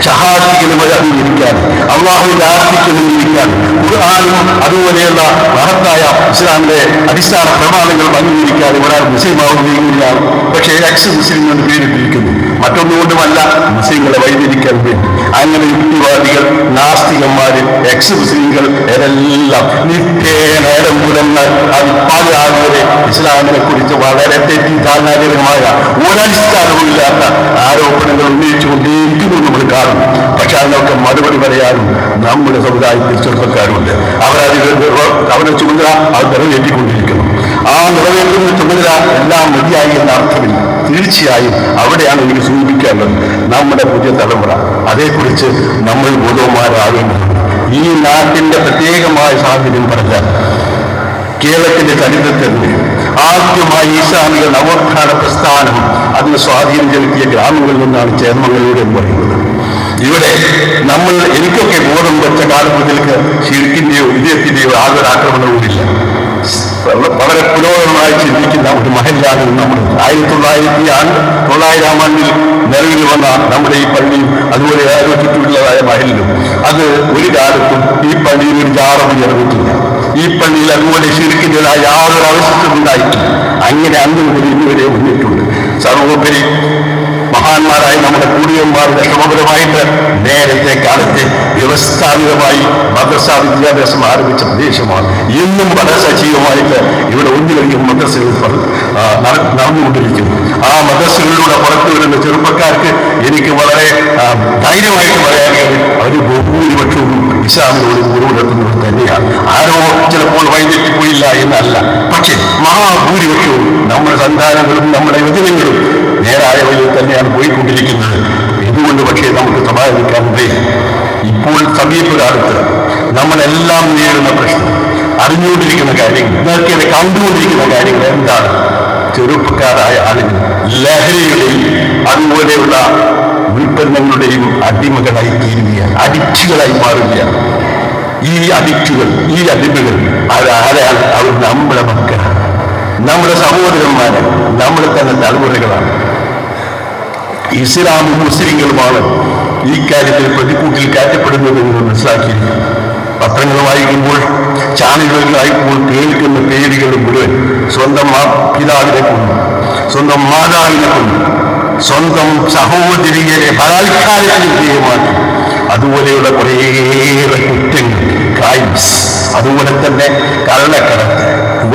ഷഹാദിക്കലും അംഗീകരിക്കാൻ, അള്ളാഹുവിന്റെ ആർത്തിക്കലും അംഗീകരിക്കാൻ, ഖുർആനും അതുപോലെയുള്ള മഹത്തായ ഇസ്ലാമിന്റെ അടിസ്ഥാന പ്രമാണങ്ങൾ അംഗീകരിക്കാൻ ഒരാൾ മുസ്ലിമാവുകയാണ്. പക്ഷേ എക്സ് മുസ്ലിം എന്ന് പേരിട്ടിരിക്കുന്നു. മറ്റൊന്നുകൊണ്ടുമല്ല, മുസ്ലിങ്ങളെ വൈദ്യരിക്കാൻ വേണ്ടി. അങ്ങനെ യുക്തിവാദികൾ, നാസ്തികന്മാര്, എക്സ് മുസ്ലിങ്ങൾ ഇതെല്ലാം നിത്യേനേരം പുലർന്ന് അത് പല ആളുകളെ ഇസ്ലാമിനെ കുറിച്ച് വളരെ തെറ്റിദ്ധാരണാജനകമായ ഒരടിസ്ഥാനവുമില്ലാത്ത ആരോപണങ്ങൾ ഉന്നയിച്ചുകൊണ്ടേയിരിക്കുന്നു നമ്മൾ കാണും. പക്ഷെ അതിനൊക്കെ മറുപടി പറയാനും നമ്മുടെ സമുദായത്തിൽ ചെറുപ്പക്കാരുണ്ട്. അവരെ ചുമതല അവർ നിറവേറ്റിക്കൊണ്ടിരിക്കുന്നു. ആ നിറവേറ്റുന്ന ചുമതല എല്ലാം മതിയായി എന്ന അർത്ഥമില്ല. തീർച്ചയായും അവിടെയാണ് എനിക്ക് സൂചിപ്പിക്കാനുള്ളത്. നമ്മുടെ പുതിയ തലമുറ അതേക്കുറിച്ച് നമ്മൾ ബോധവാന്മാരാകേണ്ടതുണ്ട്. ഈ നാട്ടിന്റെ പ്രത്യേകമായ സാഹചര്യം പറഞ്ഞാൽ കേരളത്തിന്റെ ചരിത്രത്തിൽ ആദ്യമായി ഇസ്ലാമിക നവോത്ഥാന പ്രസ്ഥാനം അതിന് സ്വാധീനം ചെലുത്തിയ ഗ്രാമങ്ങളിൽ നിന്നാണ് ചേർമംഗലൂർ എന്ന് പറയുന്നത്. ഇവിടെ നമ്മൾ എനിക്കൊക്കെ ബോധം വെച്ച കാലം മുതൽക്ക് ശിർക്കിന്റെയോ വിജയത്തിന്റെയോ ആതൊരു ആക്രമണവുമില്ല. വളരെ പുരോഗമനമായി ചിന്തിക്കുന്ന ഒരു മഹല്ലാണ് നമ്മൾ. 1900 ആണ്ടിൽ നിലവിൽ വന്ന നമ്മുടെ ഈ പള്ളിയും അതുപോലെ ചുറ്റുമുള്ളതായ മഹലിലും അത് ഒരു കാലത്തും ഈ പള്ളിയിൽ ഒരു ജാറം ഉയർന്നിട്ടില്ല. ഈ പള്ളിയിൽ അതുപോലെ ശിർക്കിൻ്റെതായ യാതൊരു അവസ്ഥയും ഉണ്ടായിട്ടില്ല. അങ്ങനെ അന്ന് മുതൽ ഇന്നുവരെ വന്നിട്ടുണ്ട്. സർവോപരി മഹാന്മാരായ നമ്മുടെ പൂർവികന്മാരുടെ ശ്രമപരമായിട്ട് നേരത്തെ കാലത്തെ വ്യവസ്ഥാപിതമായി മദ്രസ വിദ്യാഭ്യാസം ആരംഭിച്ച പ്രദേശമാണ്. ഇന്നും വളരെ സജീവമായിട്ട് ഇവിടെ ഒന്നിലധികം മദ്രസകൾ നടന്നുകൊണ്ടിരിക്കുന്നു. ആ മദ്രസകളിലൂടെ പുറത്തു വരുന്ന ചെറുപ്പക്കാർക്ക് എനിക്ക് വളരെ ധൈര്യമായിട്ട് പറയാനുള്ളത് അവർ ബഹുഭൂരിപക്ഷവും ഇസ്ലാമിനോട് ഉറവിടെത്തുന്നവർ തന്നെയാണ്. ആരോ ചിലപ്പോൾ വൈദ്യുതിപ്പോയില്ല എന്നല്ല, പക്ഷേ മഹാഭൂരിപക്ഷവും നമ്മുടെ സന്താനങ്ങളും നമ്മുടെ യുവജനങ്ങളും നേരായ വഴിയിൽ തന്നെയാണ് പോയിക്കൊണ്ടിരിക്കുന്നത്. ഇതുകൊണ്ട് പക്ഷേ നമുക്ക് സമാധാനിക്കാനുണ്ട്. ഇപ്പോൾ സമീപകാലത്ത് നമ്മളെല്ലാം നേരിടുന്ന പ്രശ്നം, അറിഞ്ഞുകൊണ്ടിരിക്കുന്ന കാര്യങ്ങൾ, ഇതൊക്കെ കണ്ടുകൊണ്ടിരിക്കുന്ന കാര്യങ്ങൾ എന്താണ്? ചെറുപ്പക്കാരായ ആളുകൾ ലഹരിയുടെയും അതുപോലെയുള്ള ഉൽപ്പന്നങ്ങളുടെയും അടിമകളായി തീരുകയാണ്, അഡിക്റ്റുകളായി മാറുകയാണ്. ഈ അഡിക്റ്റുകൾ, ഈ അടിമകൾ ആരാണ്? അവർ നമ്മുടെ മക്കളാണ്, നമ്മുടെ സഹോദരന്മാരാണ്, നമ്മുടെ തന്നെ തലമുറകളാണ്. ഇസ്ലാമും മുസ്ലിങ്ങളുമാണ് ഈ കാര്യത്തിൽ പ്രതിക്കൂട്ടിൽ കയറ്റപ്പെടുന്നത് എന്ന് മനസ്സിലാക്കിയിരിക്കുന്നു. പത്രങ്ങൾ വായിക്കുമ്പോൾ, ചാനലുകൾ വായിക്കുമ്പോൾ കേൾക്കുന്ന പേരുകൾ മുഴുവൻ സ്വന്തം പിതാവിനെ കൊണ്ടും സ്വന്തം മാതാവിനെ കൊണ്ടും സ്വന്തം സഹോദരിയെ ബലാത്കാരത്തിന് വിധേയമാക്കി, അതുപോലെയുള്ള കുറേയേറെ കുറ്റങ്ങൾ, ക്രൈംസ്, അതുപോലെ തന്നെ കള്ളക്കടത്ത്,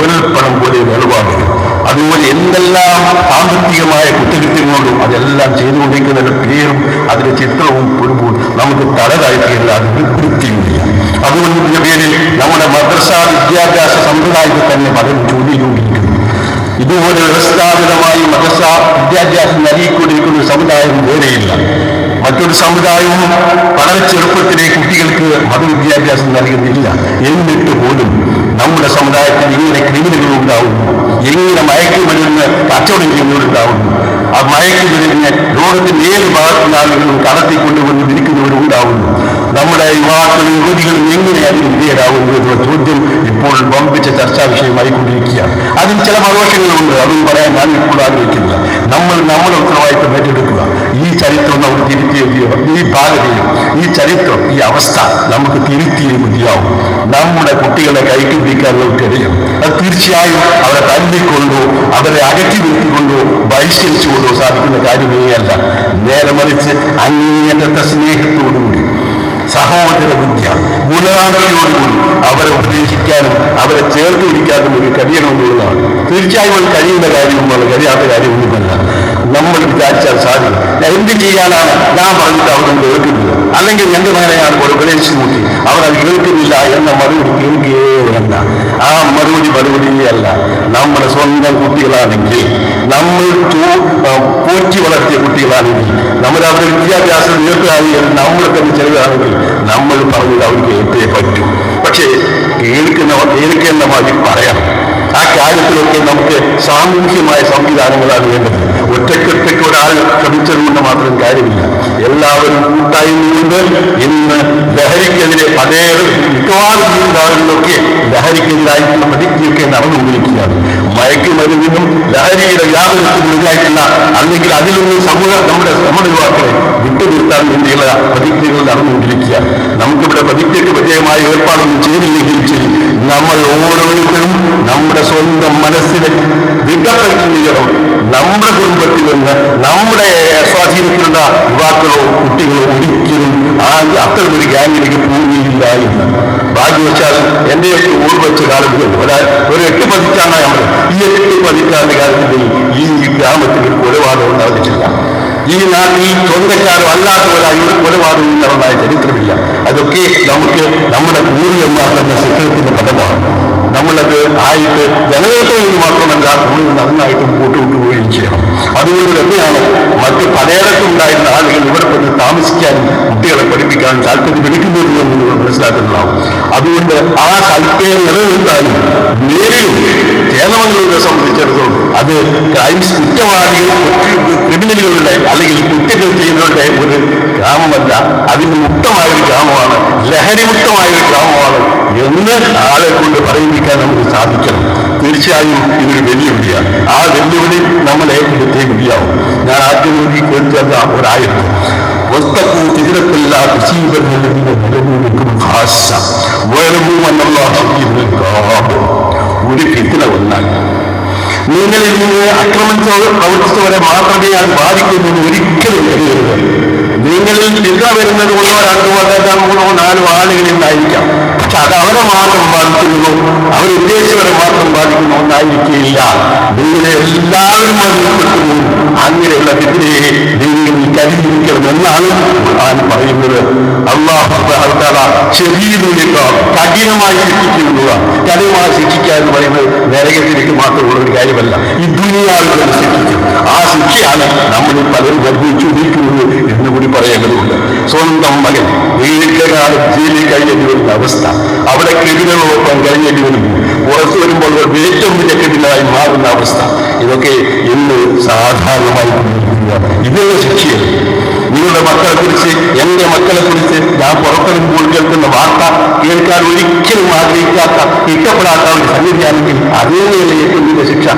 ഉൾപ്പണം പോലെ വെളിപാടുകൾ, അതുപോലെ എന്തെല്ലാം സാമ്പത്തികമായ കുറ്റകൃത്യങ്ങളും അതെല്ലാം ചെയ്തുകൊണ്ടിരിക്കുന്നതിന്റെ പേരും അതിന്റെ ചിത്രവും പെടുമ്പോൾ നമുക്ക് തലതാഴ്ത്തിയല്ലാതെ വൃത്തിയില്ല. അതുകൊണ്ട് പേരിൽ നമ്മുടെ മദ്രസ വിദ്യാഭ്യാസ സമ്പ്രദായത്തിൽ തന്നെ പലരും ചോദ്യം. ഇതുപോലെ വ്യവസ്ഥാപിതമായി മദ്രസ വിദ്യാഭ്യാസം നൽകിക്കൊണ്ടിരിക്കുന്ന ഒരു സമുദായം വേറെയില്ല. മറ്റൊരു സമുദായവും വളരെ ചെറുപ്പത്തിലെ കുട്ടികൾക്ക് മതവിദ്യാഭ്യാസം നൽകുന്നില്ല. എന്നിട്ട് പോലും നമ്മുടെ സമുദായത്തിൽ ഇങ്ങനെ ക്രിമിനലുകൾ ഉണ്ടാവുന്നു, എങ്ങനെ മയക്കുമരുന്ന് കച്ചവടം ചെയ്യുന്നവരുണ്ടാവുന്നു. ആ മയക്കുമരുന്നിനെ ലോകത്തിന്റെ ഏത് ഭാഗത്തുള്ള ആളുകളും കടത്തിക്കൊണ്ടുവന്ന് വിൽക്കുന്നവരുണ്ടാവുന്നു. നമ്മുടെ യുവാക്കളും യുവതികളും എങ്ങനെ അതിന് വിധേയരാകുന്നു എന്നുള്ള ചോദ്യം ഇപ്പോൾ വമ്പിച്ച ചർച്ചാ വിഷയമായിക്കൊണ്ടിരിക്കുകയാണ്. അതിൽ ചില മറുവശങ്ങളുണ്ട്, അതും പറയാൻ ഞാൻ ഇപ്പോൾ ആഗ്രഹിക്കുന്നില്ല. നമ്മുടെ ഉത്തരവാദിത്വം ഏറ്റെടുക്കുക. ഈ ചരിത്രം നമുക്ക് തിരുത്തിയ ഈ ഭാഗതയും ഈ ചരിത്രം, ഈ അവസ്ഥ നമുക്ക് തിരുത്തിയേ മതിയാവും. നമ്മുടെ കുട്ടികളെ കൈക്ക് പിടിക്കാൻ നമുക്കറിയാം. അത് തീർച്ചയായും അവരെ തല്ലിക്കൊണ്ടോ അവരെ അകറ്റി നിർത്തിക്കൊണ്ടോ ബഹിഷ്കരിച്ചുകൊണ്ടോ സാധിക്കുന്ന കാര്യമേ അല്ല. നേരെ മറിച്ച് അങ്ങേയറ്റത്തെ സ്നേഹത്തോടുകൂടി സഹോദര ബുദ്ധിയ ഗുണാന്തയോടുകൂടി അവരെ ഉപദേശിക്കാനും അവരെ ചേർത്ത് പിടിക്കാനും ഒരു കഴിയണമെന്നുള്ളതാണ്. തീർച്ചയായും അത് കഴിയുന്ന കാര്യവുമാണ്, കഴിയാത്ത കാര്യമൊന്നുമല്ല. നമ്മൾ വിചാരിച്ചാൽ സാധിക്കും. എന്ത് ചെയ്യാനാണ് ഞാൻ പറഞ്ഞിട്ട് അവരും കേൾക്കുന്നത്, അല്ലെങ്കിൽ എന്റെ നേരെയാണ് ഉപദേശിച്ചു നോക്കി അവർ അത് കേൾക്കുന്നില്ല എന്ന മറുപടി കേൾക്കുകയല്ല. ആ മറുപടിയല്ല. നമ്മുടെ സ്വന്തം കുട്ടികളാണെങ്കിൽ, നമ്മൾ പോറ്റി വളർത്തിയ കുട്ടികളാണെങ്കിൽ, നമ്മൾ അവരുടെ വിദ്യാഭ്യാസം ഉയർത്തുകയായി നമ്മൾ തന്നെ ചെറുതാണെങ്കിൽ നമ്മൾ പറഞ്ഞത് അവർക്ക് കേട്ടേ പറ്റൂ. പക്ഷേ കേൾക്കേണ്ട മാതിരി പറയാം. ആ കാര്യത്തിലൊക്കെ നമുക്ക് സാമൂഹ്യമായ സംവിധാനങ്ങളാണ് വേണ്ടത്. ഒറ്റയ്ക്കൊറ്റയ്ക്ക് ഒരാൾ ശ്രമിച്ചതുകൊണ്ട് മാത്രം കാര്യമില്ല. എല്ലാവരും കൂട്ടായ്മയുണ്ട്. ഇന്ന് ലഹരിക്കെതിരെ അതേ മിക്കവാറും ജീവിതങ്ങളിലൊക്കെ ലഹരിക്കെതിരായിട്ടുള്ള പ്രതിജ്ഞയൊക്കെ നടന്നുകൊണ്ടിരിക്കുകയാണ്. മയക്കുമരുന്നിനും ലഹരിയുടെ വ്യാപനത്തിനെതിരായിട്ടുള്ള അല്ലെങ്കിൽ അതിൽ നിന്ന് നമ്മുടെ യുവാക്കളെ വിട്ടുനിർത്താൻ വേണ്ടിയുള്ള പ്രതിജ്ഞകൾ നടന്നുകൊണ്ടിരിക്കുകയാണ്. നമുക്കിവിടെ പ്രതിജ്ഞയ്ക്ക് വിജയമായ ഏർപ്പാടൊന്നും ചെയ്തില്ലെങ്കിൽ ചെയ്യും. നമ്മൾ ഓരോരുത്തരും നമ്മുടെ സ്വന്തം മനസ്സിനെ ദൃഢപ്പെടുത്തുകയും നമ്മുടെ കുടുംബത്തിൽ നിന്ന് നമ്മുടെ സ്വാധീനത്തിലുള്ള യുവാക്കളോ കുട്ടികളോ ഒരിക്കലും അത്തരമൊരു ഗ്യാങ്ങിലേക്ക് പോവുകയില്ല എന്ന് ഭാഗ്യവശാൽ എന്റെയൊക്കെ ഓർവച്ച കാലം ഒരു 8 പതിറ്റാണ്ടാണ് നമ്മൾ ഈ 8 പതിറ്റാണ്ട് കാലത്തിൽ ഈ ഗ്രാമത്തിൽ ഒരു കൊലപാതകം നടന്നിട്ടില്ല. ഈ നാട്ടിൽ സ്വന്തക്കാരും അല്ലാത്തവരായി ഒരു കൊലപാതകം നടന്നായ ചരിത്രമില്ല. അതൊക്കെ നമുക്ക് നമ്മുടെ പൂർവ്വന്മാർ എന്ന ചിത്രത്തിന്റെ ഫലമാണ്. നമ്മളത് ആയിട്ട് ജനങ്ങൾക്ക് വേണ്ടി മാത്രമല്ല നമ്മൾ നന്നായിട്ട് മുമ്പോട്ട് കൊണ്ടുപോവുകയും ചെയ്യണം. അതുകൊണ്ട് തന്നെയാണ് മറ്റ് പലയിടത്തും ഉണ്ടായിരുന്ന ആളുകൾ ഇവിടെ വന്ന് താമസിക്കാനും കുട്ടികളെ പഠിപ്പിക്കാനും താല്പര്യമെടുക്കുന്നത് എന്ന് നിങ്ങൾ മനസ്സിലാക്കുന്നതാവും. അതുകൊണ്ട് ആ താല്പര്യം നിലനിർത്താനും നേരിടും കേരളമംഗലൂരിനെ സംബന്ധിച്ചിടത്തോളം അത് ക്രൈംസ് കുറ്റവാളികൾ ക്രിമിനലുകളുടെ അല്ലെങ്കിൽ കുറ്റങ്ങൾ ചെയ്യുന്നവരുടെ ഒരു ഗ്രാമമല്ല, അതിന് മുക്തമായൊരു ഗ്രാമമാണ്, ലഹരി മുക്തമായൊരു ഗ്രാമമാണ് എന്ന് ആളെ കൊണ്ട് പറയിപ്പിക്കാൻ നമുക്ക് സാധിക്കണം. തീർച്ചയായും ഇതൊരു വെല്ലുവിളിയാണ്. ആ വെല്ലുവിളി നമ്മൾ ഏറ്റെടുത്തേ മതിയാവും. ഞാൻ ആദ്യം കേൾക്കുന്ന ഒരായിരുന്നു واتقوا فتنة لا تصيبن الذين ظلموا منكم خاصة واعلموا أن الله شديد العقاب. ഒരു ഫിത്ന വന്നാൽ നിങ്ങളിൽ നിന്ന് പ്രവർത്തിച്ചവരെ മാത്രമേ അത് ബാധിക്കുന്നത് ഒരിക്കലും കരുതരുത്. നിങ്ങളിൽ ഫിത്ന വരുന്നത് ഒന്നോ രണ്ടോ മൂന്നോ നാലോ ആളുകളിലായിരിക്കാം. പക്ഷെ അത് അവരെ മാത്രം ബാധിക്കുന്നതോ അവരുദ്ദേശിച്ചവരെ മാത്രം ബാധിക്കുന്ന ഒന്നായിരിക്കില്ല. നിങ്ങളെ എല്ലാവരും ബാധിക്കപ്പെടുന്നു. അങ്ങനെയുള്ള ഫിത്നയെ നിങ്ങൾ കരുതിയിരിക്കണമെന്നാണ് ഖുർആൻ പറയുന്നത്. അല്ലാഹു തആല ശരീരത്തിനേക്കാൾ കഠിനമായി ശിക്ഷിക്കുക. കഠിനമായി ശിക്ഷിക്കുക എന്ന് പറയുന്നത് നരകത്തിലേക്ക് മാത്രമുള്ള ഒരു കാര്യമല്ല, ഈ ദുനിയാവിൽ ശിക്ഷിക്കും. ആ ശിക്ഷയാണ് നമ്മൾ പലരും അനുഭവിച്ചുകൊണ്ടിരിക്കുന്നത് എന്ന് കൂടി പറയേണ്ടതുണ്ട്. സ്വന്തം മകൻ ദീർഘകാലം ജയിലിൽ കഴിയേണ്ടി വരുന്ന അവസ്ഥ, അവിടെ ക്രിമിനലോടൊപ്പം കഴിഞ്ഞേണ്ടി വരുന്നു, പുറത്തു വരുമ്പോൾ ഏറ്റവും വലിയ ക്രിമിനലായി മാറുന്ന അവസ്ഥ, ഇതൊക്കെ ഇന്ന് സാധാരണമായി ഇതുള്ള ശിക്ഷയാണ്. നിങ്ങളുടെ മക്കളെ കുറിച്ച്, എന്റെ മക്കളെ കുറിച്ച് ഞാൻ പുറത്തിറങ്ങുമ്പോൾ കേൾക്കുന്ന വാർത്ത കേൾക്കാൻ ഒരിക്കലും ആഗ്രഹിക്കാത്ത, ഇഷ്ടപ്പെടാത്ത ഒരു സംഗതിയാണെങ്കിൽ അതിനെയല്ലേ ഏറ്റവും വലിയ ശിക്ഷ.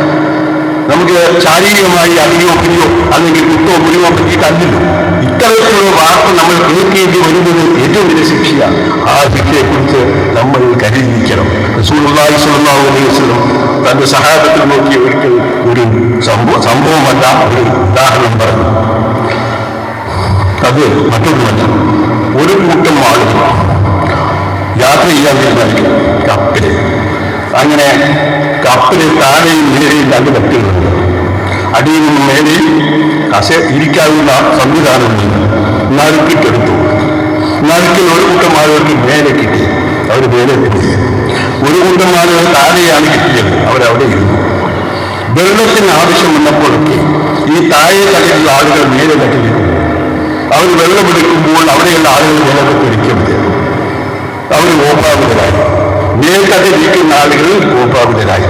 നമുക്ക് ശാരീരികമായി അടിയോ പിടിയോ അല്ലെങ്കിൽ കുത്തോ മുറിവോ പറ്റിയിട്ടല്ലല്ലോ. ഇത്തരത്തിലുള്ള വാർത്ത നമ്മൾ കേൾക്കേണ്ടി വരുന്നത് ഏറ്റവും വലിയ ശിക്ഷയാണ്. ആ ശിക്ഷയെക്കുറിച്ച് നമ്മൾ കരുതിയിരിക്കണം. റസൂലുള്ളാഹി സ്വല്ലല്ലാഹു അലൈഹി വസല്ലം തന്റെ സഹാബത്തിൽ നോക്കി ഒരിക്കൽ ഒരു സംഭവമല്ല, ഒരു ഉദാഹരണം പറഞ്ഞു. അത് മറ്റൊന്നുമല്ല, ഒരു കൂട്ടം ആളുകൾ യാത്ര ചെയ്യാൻ തീരുമാനിക്കും കപ്പല്. അങ്ങനെ കപ്പല് താഴെയും നേരെയും രണ്ട് കപ്പലുകളുണ്ട്. അടിയിൽ നിന്നും മേലെയും ഇരിക്കാവുന്ന സംവിധാനമുണ്ട്. നറുക്കിട്ടെടുത്തു. നറുക്കിൽ ഒരു കൂട്ടം ആളുകൾക്ക് മേലെ കിട്ടി, അവർ മേലെ കിട്ടി. ഒരു കൂട്ടം ആളുകൾ താഴെയാണ് കിട്ടിയത്, അവരവിടെ ഇരുന്നു. വെള്ളത്തിന് ആവശ്യം വന്നപ്പോഴൊക്കെ ഈ താഴെ തട്ടിലുള്ള ആളുകൾ മേലെ തട്ടിലിരുന്നു. അവർ വെള്ളമെടുക്കുമ്പോൾ അവിടെയുള്ള ആളുകൾ വെള്ളത്തിൽ ഇരിക്കരുത്. അവർ കോപാകുലരായി. മേൽത്തട്ടിരിക്കുന്ന ആളുകൾ കോപാകുലരായി.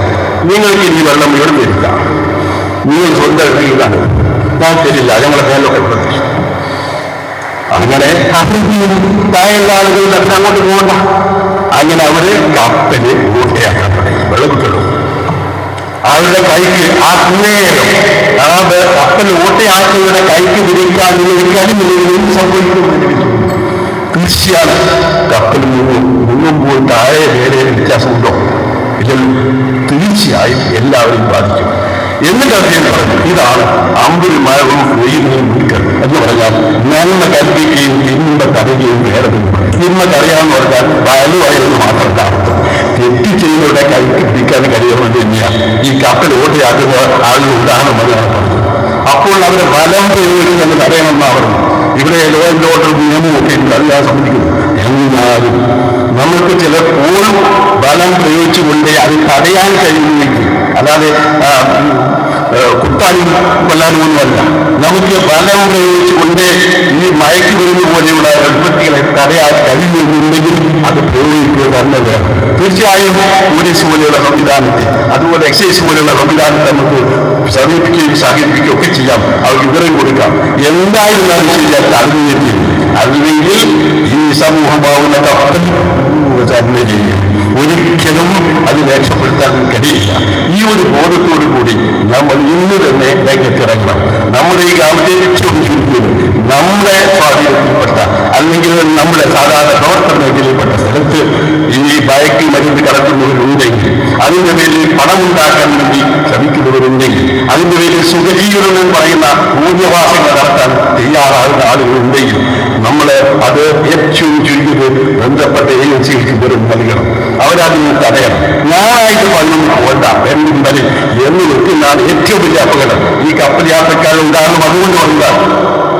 നിങ്ങൾക്ക് ഇനി വെള്ളം ഇവിടെ വരില്ല, നിങ്ങൾ സ്വന്തം ഇറങ്ങിയതാണ്, ഞാൻ തരില്ല, ഞങ്ങളെ മേലൊക്കെ പ്രതീക്ഷ. അങ്ങനെ താഴെയുള്ള ആളുകൾ തന്നെ അങ്ങോട്ട് പോകണ്ട. അങ്ങനെ അവര് കപ്പല് ഓട്ടയാക്കാൻ തുടങ്ങി. വെള്ളം കിട്ടുള്ളൂ. അവരുടെ കൈക്ക് ആ കുന്നേരം ആ കപ്പൽ ഓട്ടയാക്കുന്നവരുടെ കൈക്ക് പിടിക്കാൻ നിങ്ങൾക്ക് സംഭവിക്കും. തീർച്ചയാണ് കപ്പൽ മുങ്ങുമ്പോൾ താഴെ വേറെ വ്യത്യാസമുണ്ടോ? ഇല്ലല്ലോ. തീർച്ചയായും എല്ലാവരും ബാധിക്കും. എന്നിട്ട് അദ്ദേഹം പറഞ്ഞു, ഇതാണ് അമ്പൊരു മഴവും വെയിലും മുൻകർ എന്ന് പറഞ്ഞാൽ നന്മ കൽപ്പിക്കുകയും തിന്മ തടയുകയും വേറെ. തിന്മക്കറിയാമെന്ന് പറഞ്ഞാൽ വയലുവായിരുന്നു മാത്രമല്ല, തെറ്റ് ചെയ്യുന്നവരുടെ കൈക്ക് പിടിക്കാൻ കഴിയുന്നത് തന്നെയാണ് ഈ കപ്പൽ ഓട്ടയാക്കുന്ന ആളുകൾ ഉദാഹരണം മതിയാണ് പറഞ്ഞത്. അപ്പോൾ അവരെ ബലം പ്രയോഗിക്കുന്നത് തടയണമെന്നാണ് പറഞ്ഞു. ഇവിടെ ലോ ആൻഡ് ഓർഡർ നിയമമൊക്കെ അറിയാൻ സമ്മതിക്കുന്നു. എന്നാലും നമുക്ക് ചിലപ്പോഴും ബലം പ്രയോഗിച്ചുകൊണ്ട് അത് തടയാൻ കഴിയുമെങ്കിൽ, അല്ലാതെ കുത്താനും കൊല്ലാനുമൊന്നുമല്ല, നമുക്ക് ബലം പ്രയോഗിച്ചുകൊണ്ട് ഈ മയക്ക് വരുന്ന പോലെയുള്ള വിപത്തുകളെ തടയാൻ കഴിയുമെന്നുണ്ടെങ്കിൽ അത് പ്രയോഗിക്കുക തന്നെ വേണം. തീർച്ചയായും പോലീസ് പോലെയുള്ള സംവിധാനത്തെ, അതുപോലെ എക്സൈസ് പോലെയുള്ള സംവിധാനത്തെ നമുക്ക് സമീപിക്കുകയും സഹകരിപ്പിക്കുകയും ഒക്കെ ചെയ്യാം. അവർക്ക് വിവരം കൊടുക്കാം. എന്തായിരുന്നാലും ശരിയാൽ അല്ലെങ്കിൽ ഈ സമൂഹമാവുന്ന കപ്പൽ തന്നെ ചെയ്യും. ഒരിക്കലും അത് രക്ഷപ്പെടുത്താൻ കഴിയില്ല. ഈ ഒരു ബോധത്തോടു കൂടി നമ്മൾ ഇന്ന് തന്നെ രംഗത്തിറങ്ങണം. നമ്മുടെ ഈ ഗ്രാമത്തെ ചുരുക്കുന്നത് നമ്മുടെ സ്വാധീനത്തിൽപ്പെട്ട അല്ലെങ്കിൽ നമ്മുടെ സാധാരണ പ്രവർത്തന മേഖലയിൽപ്പെട്ട സ്ഥലത്ത് ഈ ബൈക്കിൽ മരുന്ന് കടക്കുന്നവരുണ്ടെങ്കിൽ, അതിന്റെ പേരിൽ പണമുണ്ടാക്കാൻ വേണ്ടി ശ്രമിക്കുന്നവരുണ്ടെങ്കിൽ, അതിന്റെ പേരിൽ സുഖജീവനം എന്ന് പറയുന്ന മൂല്യവാസങ്ങൾ നടത്താൻ തയ്യാറാകുന്ന ആളുകളുണ്ടെങ്കിൽ നമ്മളെ അത് ഏറ്റവും ചുരുങ്ങിയത് ബന്ധപ്പെട്ട ഏജൻസികൾക്ക് വെറും നൽകണം. അവരതിന് തടയണം. ഞാനായിട്ട് പലരും പോണ്ട എന്തും വരെ എന്ന് വെക്കുന്നതാണ് ഏറ്റവും വലിയ അപകടം. ഈ കപ്പൽ യാത്രക്കാരുടെ ഉദാഹരണം അതുകൊണ്ട് വന്നതാണ്.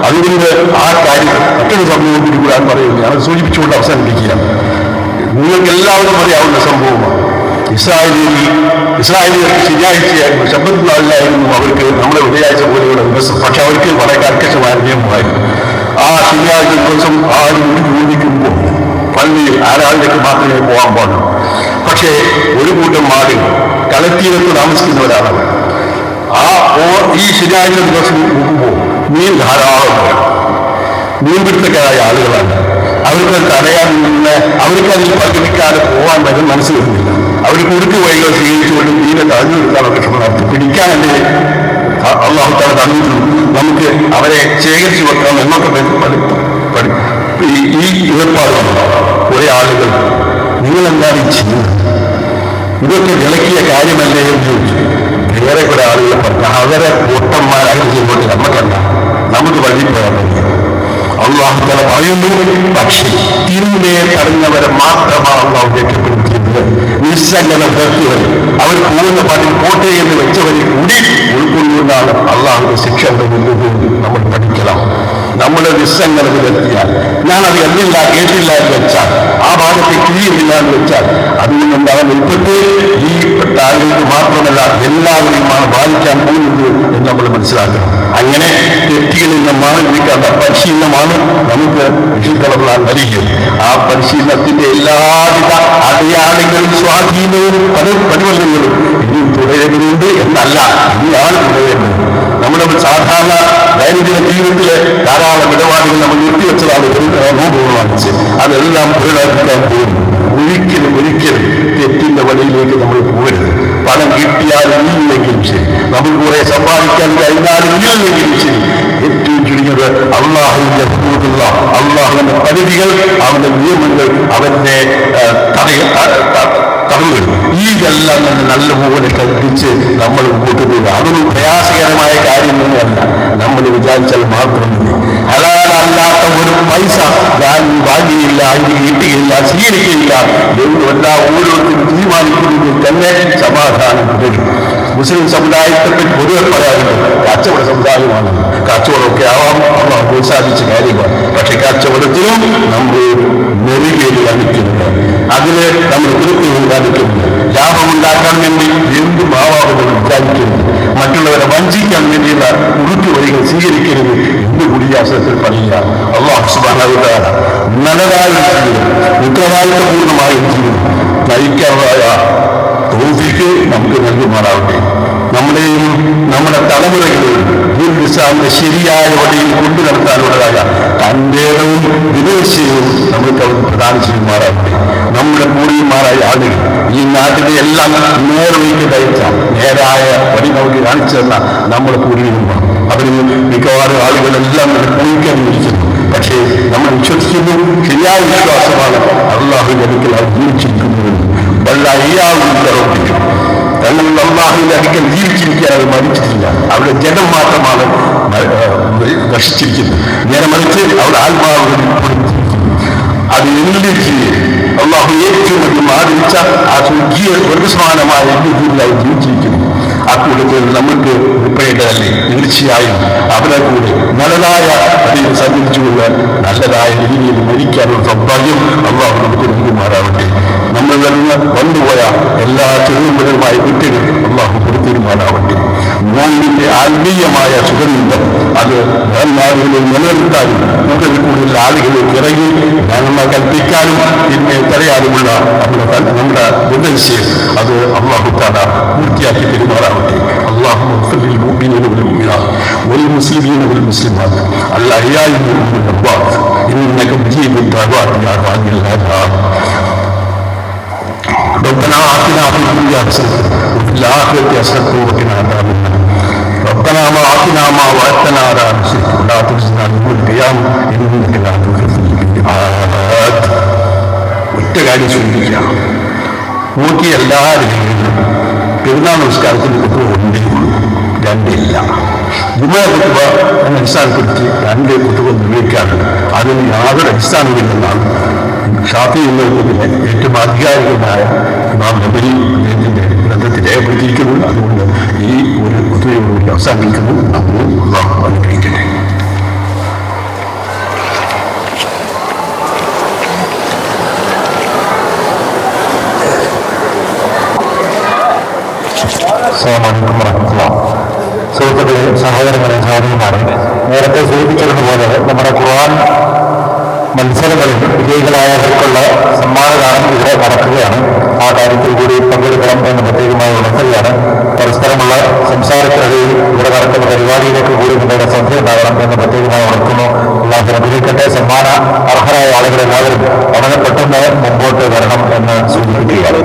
അതുകൊണ്ട് ആ കാര്യം മറ്റൊരു സംഭവം കൂടി കൂടാൻ പറയുന്നു. ഞാൻ സൂചിപ്പിച്ചുകൊണ്ട് അവസാനിപ്പിക്കുക. നിങ്ങൾക്ക് എല്ലാവരും അറിയാവുന്ന സംഭവമാണ്. ഇസ്രായേലിയർക്ക് ശനിയാഴ്ചയായിരുന്നു, ശബ്ദ നാളിലായിരുന്നു അവർക്ക് നമ്മളെ വെള്ളിയാഴ്ച പോലെയുള്ള ദിവസം. പക്ഷെ അവർക്ക് വളരെ കർക്കശമായ നിയമമായിരുന്നു. ആ ശനിയാഴ്ച ദിവസം ആരും ജോലിക്കുമ്പോൾ പള്ളിയിൽ ആരാളിലേക്ക് മാത്രമേ പോകാൻ പാടുള്ളൂ. പക്ഷേ ഒരു കൂട്ടം ആളുകൾ കടൽത്തീരത്ത് താമസിക്കുന്നവരാണ്. ഈ ശനിയാഴ്ച ദിവസം നോക്കുമ്പോൾ മീൻ ധാരാളം മീൻപിടുത്തക്കാരായ ആളുകളാണ്. അവർക്ക് തടയാൻ നിന്ന് അവർക്ക് അതിൽ പങ്കെടുക്കാതെ പോകാൻ വരും മനസ്സ് വരുന്നില്ല. അവർ കുറുക്ക് വഴികൾ സ്വീകരിച്ചുകൊണ്ട് മീനെ തടഞ്ഞു നിർത്താനുള്ള ശ്രമം നടത്തി. പിടിക്കാനല്ലേ അള്ളാഹുത്താല തന്നിട്ടുണ്ട്. നമുക്ക് അവരെ ശേഖരിച്ചു വെക്കാം എന്നൊക്കെ ഈ ഏർപ്പാടുണ്ട്. കുറെ ആളുകൾ നിങ്ങളെന്താണ് ഈ ചെയ്യുന്നത്, ഇതൊക്കെ വിളക്കിയ കാര്യമല്ലേ എന്ന് ചോദിച്ചു. വേറെ കുറെ ആളുകൾ പറഞ്ഞു അവരെ കൂട്ടന്മാരായി ചെയ്യുമ്പോൾ നമുക്കല്ല, നമുക്ക് വഴി പോയാൽ മതി. അള്ളാഹുത്താല പറയുന്നു, പക്ഷേ തിരുമേ തടഞ്ഞവരെ മാത്രമാണ് അള്ളാഹു രക്ഷപ്പെടുത്തിയത്. നിസ്സംഗത പുറത്തുവർ അവർ പോകുന്ന പണി കോട്ടെ എന്ന് വെച്ചവരെ കൂടി ഉൾക്കൊണ്ടുകൊണ്ടാണ് അള്ളാഹുവിന്റെ ശിക്ഷ നമ്മൾ പഠിക്കണം. നമ്മുടെ നിസ്സംഗത പുലർത്തിയാൽ, ഞാനത് കണ്ടില്ല കേട്ടില്ല എന്ന് വെച്ചാൽ, ആ ഭാഗത്തെ കിഴിയില്ല എന്ന് വെച്ചാൽ, അതുകൊണ്ടുണ്ടാകാൻ ഉൾപ്പെട്ട് ഈ പെട്ട ആളുകൾക്ക് മാത്രമല്ല എല്ലാവരെയുമാണ് ബാധിക്കാൻ പോകുന്നത് എന്ന് നമ്മൾ മനസ്സിലാക്കണം. അങ്ങനെ തെറ്റുകളിൽ നിന്ന് മാറി നിൽക്കാത്ത പരിശീലനമാണ് നമുക്ക് വിശുദ്ധളാൻ നൽകിയത്. ആ പരിശീലനത്തിന്റെ എല്ലാവിധ അടയാളങ്ങളും സ്വാധീനവും പരിവർത്തനങ്ങളും ഇനിയും തുടരുന്നുണ്ട് എന്നല്ല, ഇനിയാണ് തുടരുന്നത്. നമ്മുടെ സാധാരണ ദൈനംദിന ജീവിതത്തിലെ ധാരാളം ഇടപാടുകൾ നമ്മൾ നിർത്തിവെച്ചതാണ് നോമ്പ് വാങ്ങിച്ച് അതെല്ലാം പുനരാക്കാൻ പോകുന്നു. ഒരിക്കലും തെറ്റിന്റെ വഴിയിലേക്ക് നമ്മൾ പോകരുത്. പണം കിട്ടിയാലും ഇല്ലെങ്കിലും ശരി, നമ്മൾ കുറെ സമ്പാദിക്കാൻ കഴിഞ്ഞാലും ഇല്ലെങ്കിലും ശരി, ഏറ്റവും ചുരുങ്ങിയത് അള്ളാഹുവിന്റെ ഹുദൂദുള്ള അള്ളാഹുവിന്റെ പരിധികൾ, അവന്റെ നിയമങ്ങൾ, അവന്റെ തടവുകൾ, ഇതെല്ലാം തന്നെ നല്ലപോലെ കൽപ്പിച്ച് നമ്മൾ മുമ്പോട്ട് പോകുക. അതൊന്നും പ്രയാസകരമായ കാര്യമൊന്നുമല്ല. നമ്മൾ വിചാരിച്ചാൽ മാത്രം മതി. ഹലാലല്ലാത്ത ഒരു പൈസ ഞാൻ വാങ്ങിയില്ല, അതിന് കിട്ടുകയില്ല, സ്വീകരിക്കുകയില്ല എന്നുമെല്ലാം ഓരോരുത്തരും തീരുമാനിക്കുന്നതിൽ തന്നെ സമാധാനം തുടരും. മുസ്ലിം സമുദായത്തെ പൊതുവെ പറയാറുണ്ട് കച്ചവട സമുദായമാണ്. കച്ചവടമൊക്കെ ആവാം, അള്ളാഹു പ്രോത്സാഹിച്ച കാര്യമാണ്. പക്ഷെ കച്ചവടത്തിലും നമ്മൾ നെറുകേട് കാണിക്കുന്നുണ്ട്, അതിന് നമ്മൾ കൃത്യം കാണിക്കുന്നുണ്ട്. ലാഭമുണ്ടാക്കാൻ വേണ്ടി എന്തും ആവാമെന്ന് വിചാരിക്കുന്നു. മറ്റുള്ളവരെ വഞ്ചിക്കാൻ വേണ്ടിയുള്ള ഉറുക്കു വഴികൾ സ്വീകരിക്കരുത് എന്ന് കൂടി അവസരത്തിൽ പറയുക. അള്ളാഹു സുബ്ഹാനഹു വ തആല നല്ലതായ ജീവിതം, ഉത്തരവാദിത്വപൂർണ്ണമായ ജീവിതം നയിക്കാനുള്ള തൗഫീഖ് നമുക്ക് നൽകുമാറാവട്ടെ. നമ്മുടെയും നമ്മുടെ തലമുറകളെയും ദീർഘസാന്റെ ശരിയായ വഴിയിൽ കൊണ്ടു നടത്താനുള്ളതായ തന്റേടവും വിദേശവും നമുക്ക് അവർ പ്രദാനം ചെയ്യുമാറാവട്ടെ. നമ്മുടെ പൂർവികന്മാരായ ആളുകൾ ഈ നാട്ടിലെ എല്ലാം നേർവഴിക്ക് നയിച്ച നേരായ വഴി നമുക്ക് കാണിച്ചു തന്ന നമ്മുടെ പൂർവികന്മാർ, അവരിൽ മിക്കവാറും ആളുകളെല്ലാം പൂജിക്കാൻ വിളിക്കുന്നു. പക്ഷേ നമ്മൾ വിശ്വസിക്കുന്നു, ശരിയായ വിശ്വാസമാണ് അള്ളാഹുവിന്റെ അടുക്കൽ അവർ ജീവിച്ചിരിക്കുന്നതെന്ന്. വല്ല അയ്യാവും പ്രവർത്തിക്കും. തങ്ങൾ അള്ളാഹുവിന്റെ അടുക്കൽ ജീവിച്ചിരിക്കാൻ അവർ മരിച്ചിട്ടില്ല. അവരുടെ ജഡം മാത്രമാണ് നശിച്ചിരിക്കുന്നത്. നേരെ മറിച്ച് അവരുടെ ആത്മാവ് അത് എന്ത് ചെയ്യും അള്ളാഹു ഏറ്റവും അധികം ആദരിച്ച ആ സ്വർഗീയ സ്വർഗസ്മാനമായ രീതിയിലായി ജീവിച്ചിരിക്കുന്നു. ആ കൂട്ടത്തിൽ നമുക്ക് ഉൾപ്പെടേണ്ടതല്ലേ? തീർച്ചയായും അവരെ കൂടെ നല്ലതായ വഴിയിൽ സഞ്ചരിച്ചുകൊണ്ട് നല്ലതായ രീതിയിൽ മരിക്കാനുള്ള സൗഭാഗ്യം അള്ളാഹു നമുക്ക് നൽകുമാറാവട്ടെ. നമ്മൾ വന്നുപോയ എല്ലാ ചെറുപുരമായ കുട്ടികൾ അള്ളാഹു കൊടുത്തിരുമാറാവട്ടെ. നോമ്പിന്റെ ആത്മീയമായ സുഗന്ധം അത് നാടുകളിൽ നിലനിർത്താനും കൂടുതൽ കൂടുതൽ ആളുകളിലേക്ക് ഇറങ്ങി നന്മ കൽപ്പിക്കാനും പിന്നെ തടയാനുമുള്ള നമ്മുടെ ഉദ്ദേശം അത് അള്ളാഹു തആല പൂർത്തിയാക്കി പെരുമാറാവട്ടെ. അള്ളാഹു والمسلمين والمسلمات الأحياء منهم والأموات إنك مجيب الدعوات يا راجل الأدعاء. ربنا آتنا في الدنيا حسنة وفي الآخرة حسنة وقنا عذاب النار. ربنا آتنا ما وعدتنا على رسلك ولا تخزنا يوم القيامة إنك لا تخلف الميعاد. ഒറ്റ കാര്യം ശ്രദ്ധിക്കുക, നോക്കി എല്ലാ രീതിയിലും പെരുന്നാൾ നമസ്കാരത്തിന് കുത്തുവ ഒന്നേ ഉള്ളൂ, രണ്ടില്ല. ജുമുഅ കുത്തുവ എന്ന അടിസ്ഥാനപ്പെടുത്തി 2 കുത്തുവ നിർവഹിക്കാറുണ്ട്. അതിന് യാതൊരു അടിസ്ഥാനമില്ലെന്നാണ് ഷാഫി എന്നതിലെ ഏറ്റവും ആധികാരികമായ ഇമാം നബവി അദ്ദേഹത്തിന്റെ ഗ്രന്ഥത്തിൽ രേഖപ്പെടുത്തിയിരിക്കുന്നത്. അതുകൊണ്ട് ഈ ഒരു കുത്തുവയോടുകൂടി അവസാനിക്കുന്നു. നമ്മൾ അല്ലാഹു അനുഗ്രഹിക്കട്ടെ. അസ്സലാമു അലൈക്കും വറഹ്മത്തുള്ളാഹി. സുഹൃത്തുക്കളെ, സഹോദരങ്ങളെ, സഹോദരിമാരെ, നേരത്തെ സൂചിപ്പിച്ചതുപോലെ നമ്മുടെ ഖുർആൻ മത്സരങ്ങളിൽ വിജയികളായവർക്കുള്ള സമ്മാനദാനം ഇവിടെ നടക്കുകയാണ്. ആ കാര്യത്തിൽ കൂടി പങ്കെടുക്കണം എന്ന് പ്രത്യേകമായി ഉണർത്തുകയാണ്. പരസ്പരമുള്ള സംസാരത്തിനിടയിൽ ഇവിടെ നടക്കുന്ന പരിപാടിയിലേക്ക് കൂടി നിങ്ങളുടെ ശ്രദ്ധയുണ്ടാകണം എന്ന് പ്രത്യേകമായി ഉണർത്തുന്നു. അല്ലാഹു അനുഗ്രഹിക്കട്ടെ. സമ്മാന അർഹരായ ആളുകളെല്ലാവരും വളരെ പെട്ടെന്ന് മുമ്പോട്ട് വരണം എന്ന് സൂചിപ്പിക്കുകയാണ്.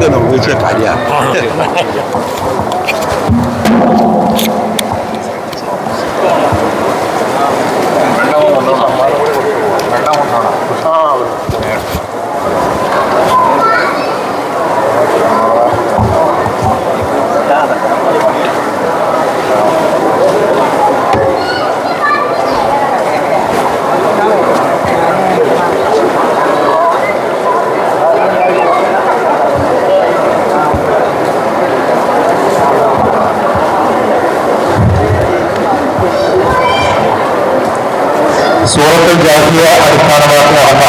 സൂറത്തുൽ ജാസിയ അടിസ്ഥാനമാക്കി നടന്ന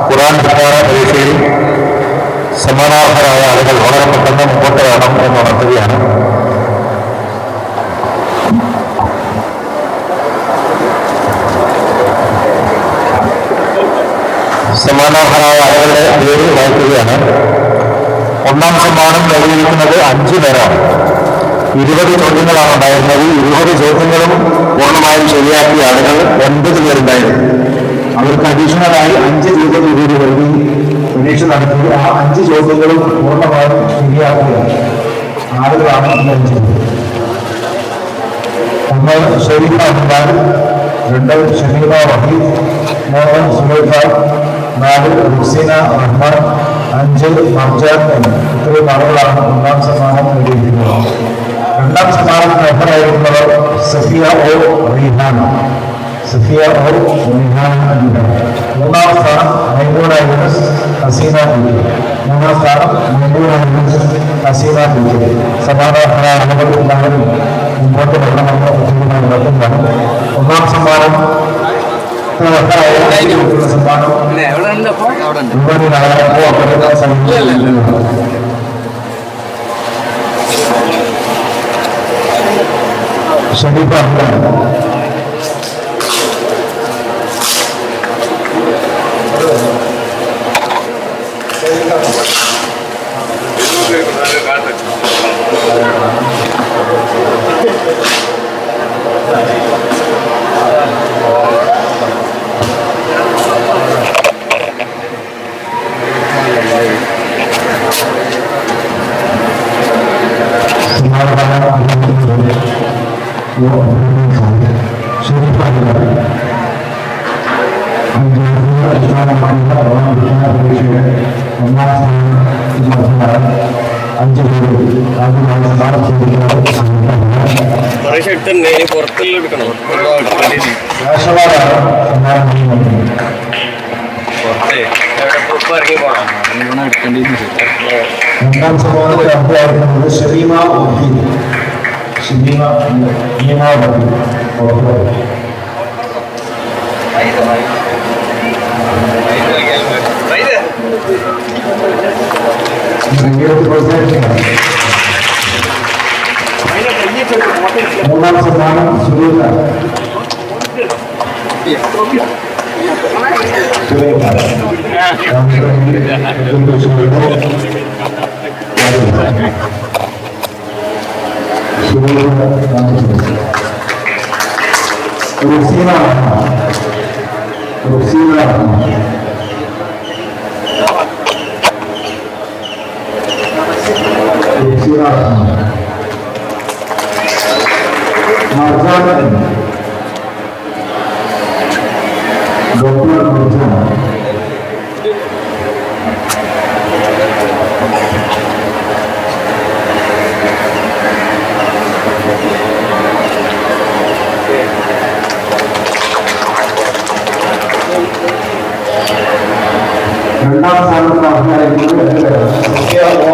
ഖുർആൻ വിജ്ഞാന പരീക്ഷയിൽ സമ്മാനാർഹരായ ആളുകൾ വളരെ പെട്ടെന്ന് മുമ്പോട്ട് വരണം എന്ന് ഉണർത്തുകയാണ്. സമ്മാനാർഹരായ ആളുകളുടെ പേര് വായിക്കുകയാണ്. ഒന്നാം സമ്മാനം നേടിയിരിക്കുന്നത് 5 പേരാണ്. 20 ചോദ്യങ്ങളാണ് ഉണ്ടായിരുന്നത്. 20 ചോദ്യങ്ങളും പൂർണ്ണമായും ശരിയാക്കിയ ആളുകൾ 9 പേരുണ്ടായിരുന്നു. അവർക്ക് അഡീഷണലായി 5 ചോദ്യങ്ങൾ കൂടി വഴി പരീക്ഷ നടത്തി ആ 5 ചോദ്യങ്ങളും പൂർണ്ണമായും ശരിയാക്കിയ ആളുകളാണ് 5 പേര്. 1 ഷെരീഫ അഹ്മദ്, 2 ഷഹീദ വഹീദ്, 3 സുലൈഖ, 4 റുക്സീന റഹ്മാൻ, 5 മർജാൻ. ഇത്രയും ആളുകളാണ് ഒന്നാം സമ്മാനം നേടിയിരിക്കുന്നത്. രണ്ടാം സമ്മാനത്തിന് അർഹരായിരുന്നവർ സഫിയ ഓ റീഹാൻ. മൂന്നാം സ്ഥാനം മൈമൂന യൂനുസ്, ഹസീന ബീവി. മൂന്നാം സ്ഥാനം മൈമൂന യൂനുസ്, ഹസീന ബീവി. സമ്മാനാർഹരായ ആളുകൾ എല്ലാവരും മുമ്പോട്ട് വരണമെന്ന് പ്രത്യേകമായി നടത്തുന്നതാണ്. ഒന്നാം സമ്മാനം സമ്മാനം ഷരീഫ അഹ്മദ്. രണ്ടാം സമ്മാനത്തിന് അർഹരായിരുന്നത് ഷമീമ വഹീദ്. മൂന്നാം സമ്മാനം സുലൈഖ. രണ്ടാം സ്ഥാനത്ത് സഫിയ ഓ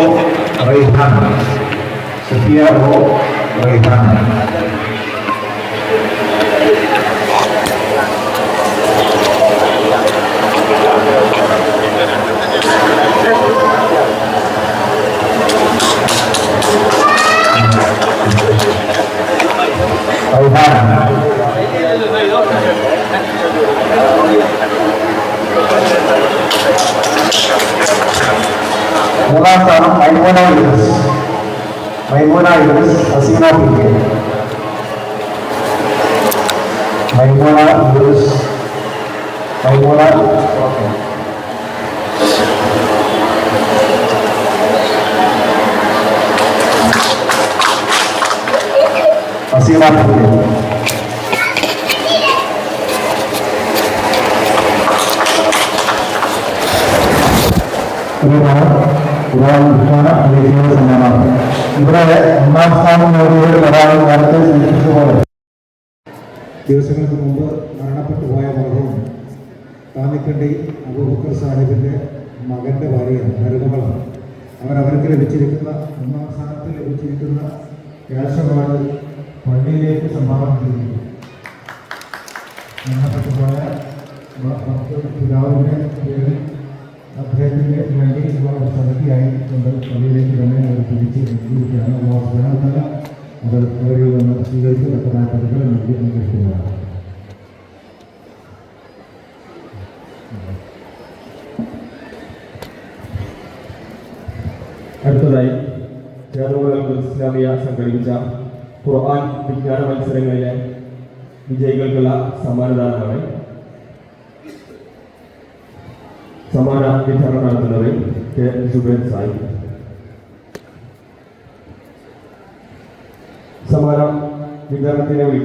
റൈഹാൻ. മൂന്നാം സ്ഥാനം Maimoona Younis, Haseena P. Maimoona Younis, okay. Haseena P. സമ്മാനമാണ്. ഇവിടെ ഒന്നാം സ്ഥാനം നേടിയ ഒരാൾ നേരത്തെ സൂചിപ്പിച്ചതുപോലെ ദിവസങ്ങൾക്ക് മുമ്പ് മരണപ്പെട്ടു പോയ മർഹൂം താന്നിക്കണ്ടി അബൂബക്കർ സാഹിബിൻ്റെ മകൻ്റെ ഭാര്യയാണ്, മരുമകളാണ്. അവർക്ക് ലഭിച്ചിരിക്കുന്ന ഒന്നാം സ്ഥാനത്ത് ലഭിച്ചിരിക്കുന്ന ക്യാഷമാണ് പള്ളിയിലേക്ക് സംഭാവന ചെയ്തിരിക്കുന്നത്. മരണപ്പെട്ടു പോയ പിതാവിൻ്റെ പേരിൽ അദ്ദേഹത്തിന് വേണ്ടി സമിതിയായിട്ടുണ്ട്. പള്ളിയിലേക്ക് തന്നെ അവർ തിരിച്ച് നൽകിയിരിക്കുകയാണ്. വാസ്തവത്തിൽ അത് അവരിൽ നിന്ന് സ്വീകരിച്ച് തക്കതായ പദ്ധതികൾ നൽകിയിരിക്കുന്നതാണ്. അടുത്തതായി ചേർന്നുകൾ ഇസ്ലാമിയ സംഘടിപ്പിച്ച ഖുർആൻ വിജ്ഞാന മത്സരങ്ങളിലെ വിജയികൾക്കുള്ള സമ്മാനദാനമാണ്. സമ്മാന വിതരണം നടത്തുന്നത് കെ ജുബൈർ സാഹിബ്. സമ്മാന വിതരണത്തിന് വിളിക്കുന്നത്